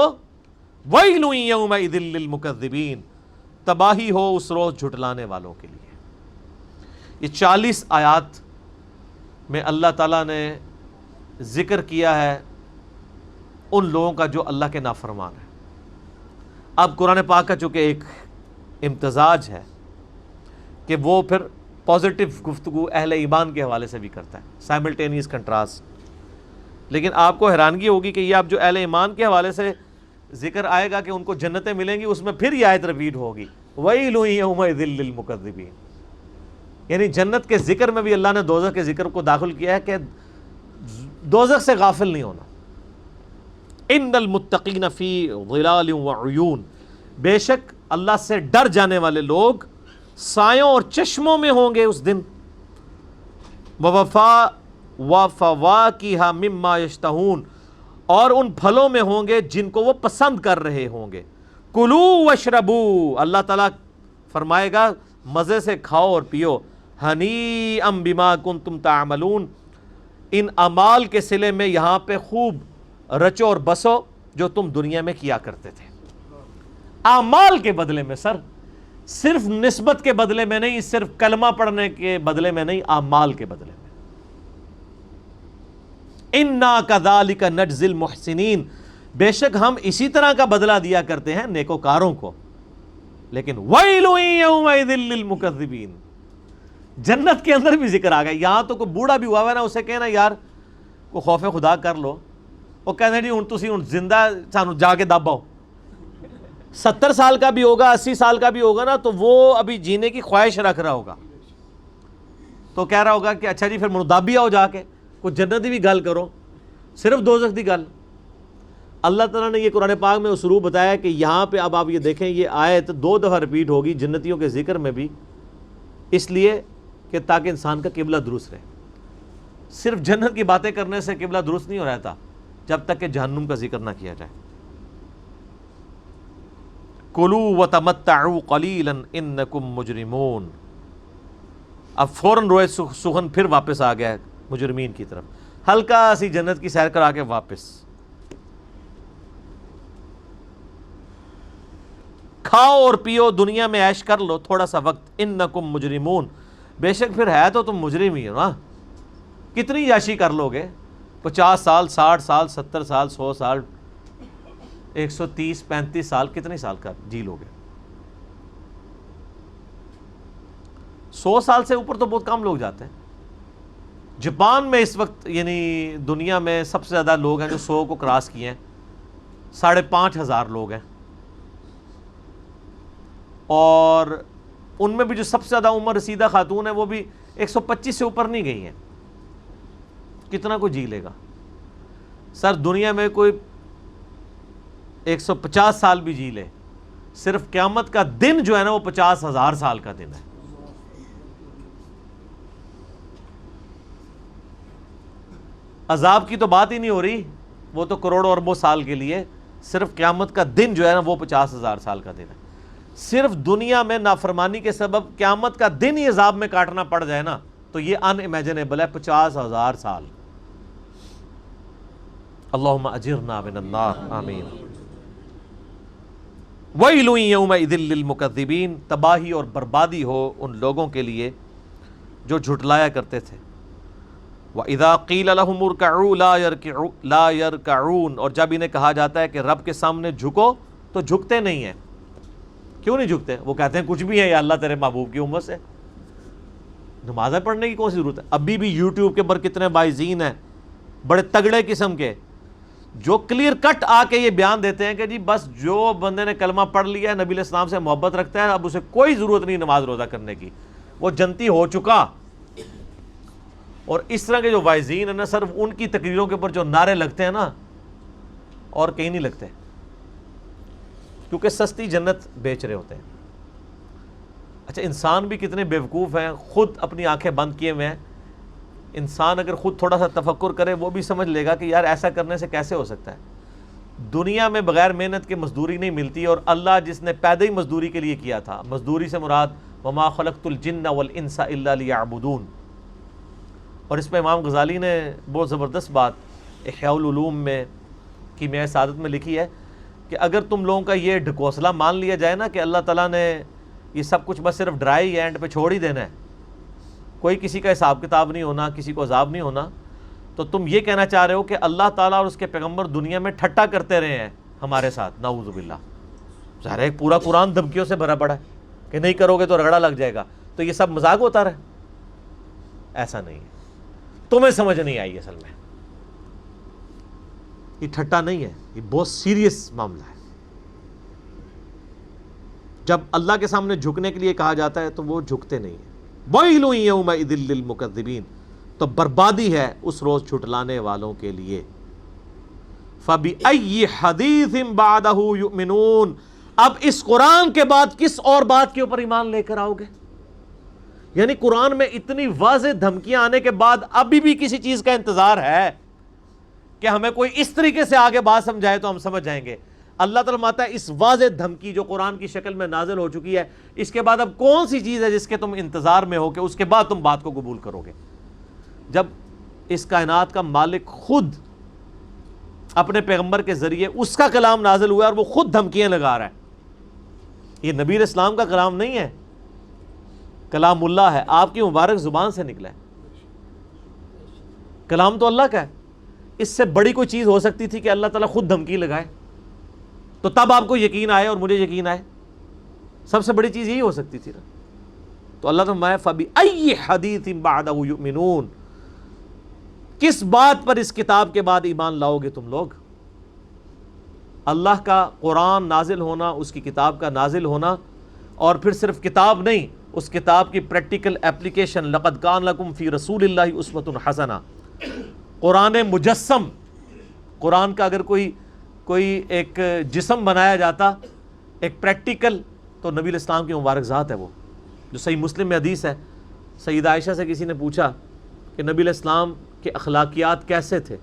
وَيْلٌ يَوْمَئِذٍ لِّلْمُكَذِّبِينَ، تباہی ہو اس روز جھٹلانے والوں کے لیے۔ یہ 40 آیات میں اللہ تعالیٰ نے ذکر کیا ہے ان لوگوں کا جو اللہ کے نافرمان ہیں۔ اب قرآن پاک کا چونکہ ایک امتزاج ہے کہ وہ پھر پازیٹیو گفتگو اہل ایمان کے حوالے سے بھی کرتا ہے، سائملٹینیس کنٹراسٹ، لیکن آپ کو حیرانگی ہوگی کہ یہ اب جو اہل ایمان کے حوالے سے ذکر آئے گا کہ ان کو جنتیں ملیں گی، اس میں پھر یہ آیت ریپیٹ ہوگی، وَيْلٌ يَوْمَئِذٍ لِّلْمُكَذِّبِينَ، یعنی جنت کے ذکر میں بھی اللہ نے دوزخ کے ذکر کو داخل کیا ہے کہ دوزخ سے غافل نہیں ہونا۔ ان المتقین فی ظلال وعیون، بے شک اللہ سے ڈر جانے والے لوگ سایوں اور چشموں میں ہوں گے اس دن، وفواکہ مما یشتہون، اور ان پھلوں میں ہوں گے جن کو وہ پسند کر رہے ہوں گے۔ کلو واشربو، اللہ تعالیٰ فرمائے گا مزے سے کھاؤ اور پیو، ہنیئا بما کنتم تعملون، ان اعمال کے صلے میں یہاں پہ خوب رچو اور بسو جو تم دنیا میں کیا کرتے تھے۔ اعمال کے بدلے میں سر، صرف نسبت کے بدلے میں نہیں، صرف کلمہ پڑھنے کے بدلے میں نہیں، اعمال کے بدلے میں۔ اِنَّا كَذَلِكَ نَجْزِي الْمُحْسِنِينَ، بے شک ہم اسی طرح کا بدلہ دیا کرتے ہیں نیکوکاروں کو۔ لیکن وَيْلٌ يَوْمَئِذٍ لِّلْمُكَذِّبِينَ، جنت کے اندر بھی ذکر آ گیا۔ یہاں تو کوئی بوڑھا بھی ہوا ہے نا، اسے کہنا یار کو خوف خدا کر لو، وہ کہتے ہیں جی ہن تسی ہن زندہ سانو جا کے دباؤ۔ 70 سال کا بھی ہوگا، 80 سال کا بھی ہوگا نا، تو وہ ابھی جینے کی خواہش رکھ رہا ہوگا، تو کہہ رہا ہوگا کہ اچھا جی پھر منودابی آؤ، جا کے کوئی جنتی بھی گل کرو، صرف دوزخ دی گل۔ اللہ تعالیٰ نے یہ قرآن پاک میں اسلوب بتایا کہ یہاں پہ اب آپ یہ دیکھیں، یہ آیت 2 دفعہ رپیٹ ہوگی جنتیوں کے ذکر میں بھی، اس لیے کہ تاکہ انسان کا قبلہ درست رہے۔ صرف جنت کی باتیں کرنے سے قبلہ درست نہیں ہو رہتا جب تک کہ جہنم کا ذکر نہ کیا جائے۔ کلوا وتمتعوا قلیلا انکم مجرمون، اب فوراً روئے سخن پھر واپس آ گیا ہے مجرمین کی طرف، ہلکا سی جنت کی سیر کرا کے واپس۔ کھاؤ اور پیو، دنیا میں عیش کر لو تھوڑا سا وقت، انکم مجرمون، بے شک پھر ہے تو تم مجرم ہی ہو نا، کتنی عیاشی کر لو گے؟ 50 سال، 60 سال، 70 سال، 100 سال، 130 35 سال، کتنے سال کا جی لو گے؟ 100 سال سے اوپر تو بہت کم لوگ جاتے ہیں۔ جاپان میں اس وقت یعنی دنیا میں سب سے زیادہ لوگ ہیں جو 100 کو کراس کیے ہیں، 5,500 لوگ ہیں، اور ان میں بھی جو سب سے زیادہ عمر رسیدہ خاتون ہے وہ بھی 125 سے اوپر نہیں گئی ہیں۔ کتنا کوئی جی لے گا؟ سر دنیا میں کوئی 150 سال بھی جی لے، صرف قیامت کا دن جو ہے نا وہ 50,000 سال کا دن ہے۔ عذاب کی تو بات ہی نہیں ہو رہی، وہ تو کروڑوں اربوں سال کے لیے، صرف قیامت کا دن جو ہے نا وہ 50,000 سال کا دن ہے۔ صرف دنیا میں نافرمانی کے سبب قیامت کا دن ہی عذاب میں کاٹنا پڑ جائے نا تو یہ ان امیجنیبل ہے، 50,000 سال۔ اللہم اجرنا من النار، آمین۔ وَيْلٌ يَوْمَئِذٍ لِّلْمُكَذِّبِينَ، تباہی اور بربادی ہو ان لوگوں کے لیے جو جھٹلایا کرتے تھے۔ وَإِذَا قِيلَ لَهُمُ ارْكَعُوا لَا يَرْكَعُونَ، اور جب انہیں کہا جاتا ہے کہ رب کے سامنے جھکو تو جھکتے نہیں ہیں۔ کیوں نہیں جھکتے؟ وہ کہتے ہیں کچھ بھی ہے یا اللہ تیرے محبوب کی امت سے، نمازیں پڑھنے کی کون سی ضرورت ہے؟ ابھی بھی یوٹیوب کے اوپر کتنے باعثین ہیں بڑے تگڑے قسم کے جو کلیئر کٹ آ کے یہ بیان دیتے ہیں کہ جی بس جو بندے نے کلمہ پڑھ لیا ہے، نبی علیہ السلام سے محبت رکھتا ہے، اب اسے کوئی ضرورت نہیں نماز روزہ کرنے کی، وہ جنتی ہو چکا۔ اور اس طرح کے جو واعظین ہیں نا، صرف ان کی تقریروں کے اوپر جو نعرے لگتے ہیں نا، اور کہیں نہیں لگتے، کیونکہ سستی جنت بیچ رہے ہوتے ہیں۔ اچھا انسان بھی کتنے بیوقوف ہیں، خود اپنی آنکھیں بند کیے ہوئے ہیں۔ انسان اگر خود تھوڑا سا تفکر کرے وہ بھی سمجھ لے گا کہ یار ایسا کرنے سے کیسے ہو سکتا ہے۔ دنیا میں بغیر محنت کے مزدوری نہیں ملتی، اور اللہ جس نے پیدا ہی مزدوری کے لیے کیا تھا، مزدوری سے مراد وما خلقت الجن والانس الا لیعبدون۔ اور اس پہ امام غزالی نے بہت زبردست بات احیاء العلوم میں کیمیائے سعادت میں لکھی ہے کہ اگر تم لوگوں کا یہ ڈھکوسلا مان لیا جائے نا کہ اللہ تعالیٰ نے یہ سب کچھ بس صرف ڈرائی اینڈ پہ چھوڑ ہی دینا ہے، کوئی کسی کا حساب کتاب نہیں ہونا، کسی کو عذاب نہیں ہونا، تو تم یہ کہنا چاہ رہے ہو کہ اللہ تعالیٰ اور اس کے پیغمبر دنیا میں ٹھٹا کرتے رہے ہیں ہمارے ساتھ، نعوذ باللہ۔ ظاہر ہے ایک پورا قرآن دھمکیوں سے بھرا پڑا ہے کہ نہیں کرو گے تو رگڑا لگ جائے گا، تو یہ سب مذاق ہوتا رہے؟ ایسا نہیں ہے، تمہیں سمجھ نہیں آئی اصل میں، یہ ٹھٹا نہیں ہے، یہ بہت سیریس معاملہ ہے۔ جب اللہ کے سامنے جھکنے کے لیے کہا جاتا ہے تو وہ جھکتے نہیں ہیں۔ وَيْلٌ يَوْمَئِذٍ لِّلْمُكَذِّبِينَ، تو بربادی ہے اس روز جھٹلانے والوں کے لیے۔ فَبِأَيِّ حَدِيثٍ بَعْدَهُ يُؤْمِنُونَ، اب اس قرآن کے بعد کس اور بات کے اوپر ایمان لے کر آؤ گے؟ یعنی قرآن میں اتنی واضح دھمکیاں آنے کے بعد ابھی بھی کسی چیز کا انتظار ہے کہ ہمیں کوئی اس طریقے سے آگے بات سمجھائے تو ہم سمجھ جائیں گے۔ اللہ تعالیٰ ماتا ہے اس واضح دھمکی جو قرآن کی شکل میں نازل ہو چکی ہے، اس کے بعد اب کون سی چیز ہے جس کے تم انتظار میں ہو کہ اس کے بعد تم بات کو قبول کرو گے؟ جب اس کائنات کا مالک خود اپنے پیغمبر کے ذریعے اس کا کلام نازل ہوا ہے اور وہ خود دھمکیاں لگا رہا ہے، یہ نبی علیہ السلام کا کلام نہیں ہے، کلام اللہ ہے، آپ کی مبارک زبان سے نکلا ہے، کلام تو اللہ کا ہے۔ اس سے بڑی کوئی چیز ہو سکتی تھی کہ اللہ تعالیٰ خود دھمکی لگائے تو تب آپ کو یقین آئے اور مجھے یقین آئے؟ سب سے بڑی چیز یہی ہو سکتی تھی نا۔ تو اللہ تعالیٰ فَبِأَيِّ حَدِيثٍ بَعْدَهُ يُؤْمِنُونَ، کس بات پر اس کتاب کے بعد ایمان لاؤ گے تم لوگ؟ اللہ کا قرآن نازل ہونا، اس کی کتاب کا نازل ہونا، اور پھر صرف کتاب نہیں، اس کتاب کی پریکٹیکل اپلیکیشن۔ لَقَدْ كَانَ لَكُمْ فِي رَسُولِ اللَّهِ أُسْوَةٌ حَسَنَةٌ، قرآن مجسم، قرآن کا اگر کوئی ایک جسم بنایا جاتا، ایک پریکٹیکل، تو نبی علیہ السلام کی مبارک ذات ہے وہ، جو صحیح مسلم میں حدیث ہے۔ سیدہ عائشہ سے کسی نے پوچھا کہ نبی علیہ السلام کے اخلاقیات کیسے تھے،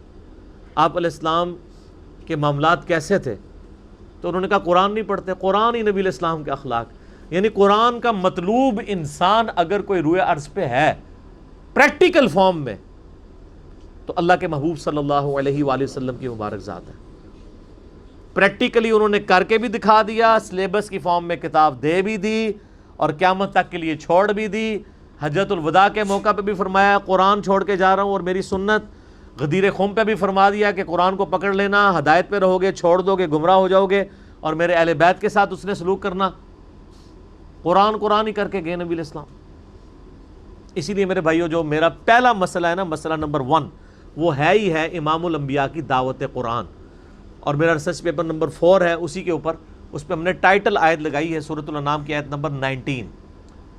آپ علیہ السلام کے معاملات کیسے تھے، تو انہوں نے کہا قرآن نہیں پڑھتے، قرآن ہی نبی علیہ السلام کے اخلاق۔ یعنی قرآن کا مطلوب انسان اگر کوئی روئے عرض پہ ہے پریکٹیکل فارم میں، تو اللہ کے محبوب صلی اللہ علیہ وآلہ وسلم کی مبارک ذات ہے۔ پریکٹیکلی انہوں نے کر کے بھی دکھا دیا، سلیبس کی فارم میں کتاب دے بھی دی، اور قیامت تک کے لیے چھوڑ بھی دی۔ حجۃ الوداع کے موقع پہ بھی فرمایا قرآن چھوڑ کے جا رہا ہوں اور میری سنت۔ غدیر خم پہ بھی فرما دیا کہ قرآن کو پکڑ لینا، ہدایت پہ رہو گے، چھوڑ دو گے گمراہ ہو جاؤ گے، اور میرے اہل بیت کے ساتھ اس نے سلوک کرنا۔ قرآن ہی کر کے گئے نبی علیہ السلام۔ اسی لیے میرے بھائیو، جو میرا پہلا مسئلہ ہے نا، مسئلہ نمبر 1، وہ ہے ہی ہے امام الانبیاء کی دعوت قرآن، اور میرا ریسرچ پیپر نمبر 4 ہے اسی کے اوپر، اس پہ ہم نے ٹائٹل آیت لگائی ہے سورۃ الانعام کی آیت نمبر 19،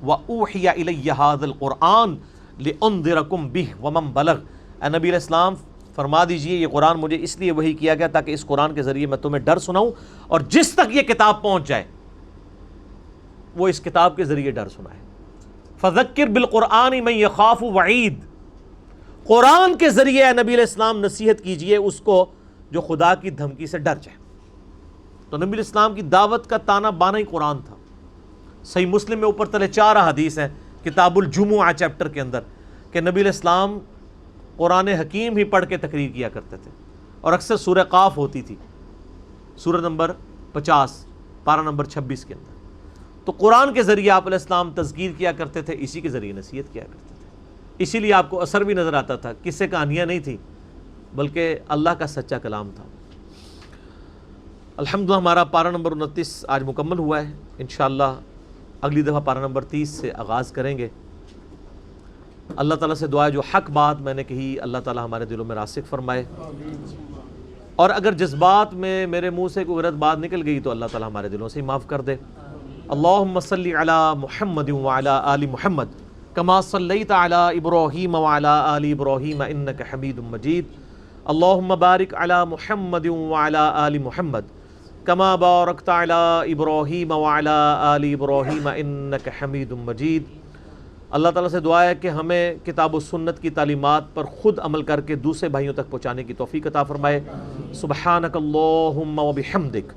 وَأُوحِيَ إِلَيَّ هَذَا الْقُرْآنُ لِأُنذِرَكُمْ بِهِ وَمَنْ بَلَغَ۔ اے نبی علیہ السلام فرما دیجئے یہ قرآن مجھے اس لیے وحی کیا گیا تاکہ اس قرآن کے ذریعے میں تمہیں ڈر سناؤں، اور جس تک یہ کتاب پہنچ جائے وہ اس کتاب کے ذریعے ڈر سنائے۔ فَذَكِّرْ بِالْقُرْآنِ مَنْ يَخَافُ وَعِيدٍ، قرآن کے ذریعے اے نبی علیہ السلام نصیحت کیجئے اس کو جو خدا کی دھمکی سے ڈر جائے۔ تو نبی علیہ السلام کی دعوت کا تانا بانا ہی قرآن تھا۔ صحیح مسلم میں اوپر تلے 4 حدیث ہیں کتاب الجمعہ چیپٹر کے اندر، کہ نبی علیہ السلام قرآن حکیم ہی پڑھ کے تقریر کیا کرتے تھے، اور اکثر سورہ قاف ہوتی تھی، سورہ نمبر 50 پارہ نمبر 26 کے اندر۔ تو قرآن کے ذریعے آپ علیہ السلام تذکیر کیا کرتے تھے، اسی کے ذریعے نصیحت کیا کرتے تھے، اسی لیے آپ کو اثر بھی نظر آتا تھا، قصے کہانیاں نہیں تھی بلکہ اللہ کا سچا کلام تھا۔ الحمدللہ ہمارا پارہ نمبر 29 آج مکمل ہوا ہے، انشاءاللہ اگلی دفعہ پارہ نمبر 30 سے آغاز کریں گے۔ اللہ تعالیٰ سے دعا ہے جو حق بات میں نے کہی اللہ تعالیٰ ہمارے دلوں میں راسخ فرمائے، اور اگر جذبات میں میرے منہ سے کوئی غلط بات نکل گئی تو اللہ تعالیٰ ہمارے دلوں سے ہی معاف کر دے۔ اللہم صلی علی محمد وعلی آل محمد کما صلیت علی ابراہیم وعلی آل ابراہیم انک حمید مجید۔ اللہم بارک علی محمد وعلی آل محمد کما بارکت علی ابراہیم وعلی آل ابراہیم انک حمید مجید۔ اللہ تعالیٰ سے دعا ہے کہ ہمیں کتاب و سنت کی تعلیمات پر خود عمل کر کے دوسرے بھائیوں تک پہنچانے کی توفیق عطا فرمائے۔ سبحانک اللہم وبحمدک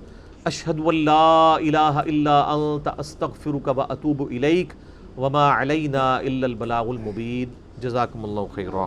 اشہد ان لا الہ الا انت استغفرک واتوب الیک وما علینا الا البلاغ المبین۔ جزاکم اللہ خیرا۔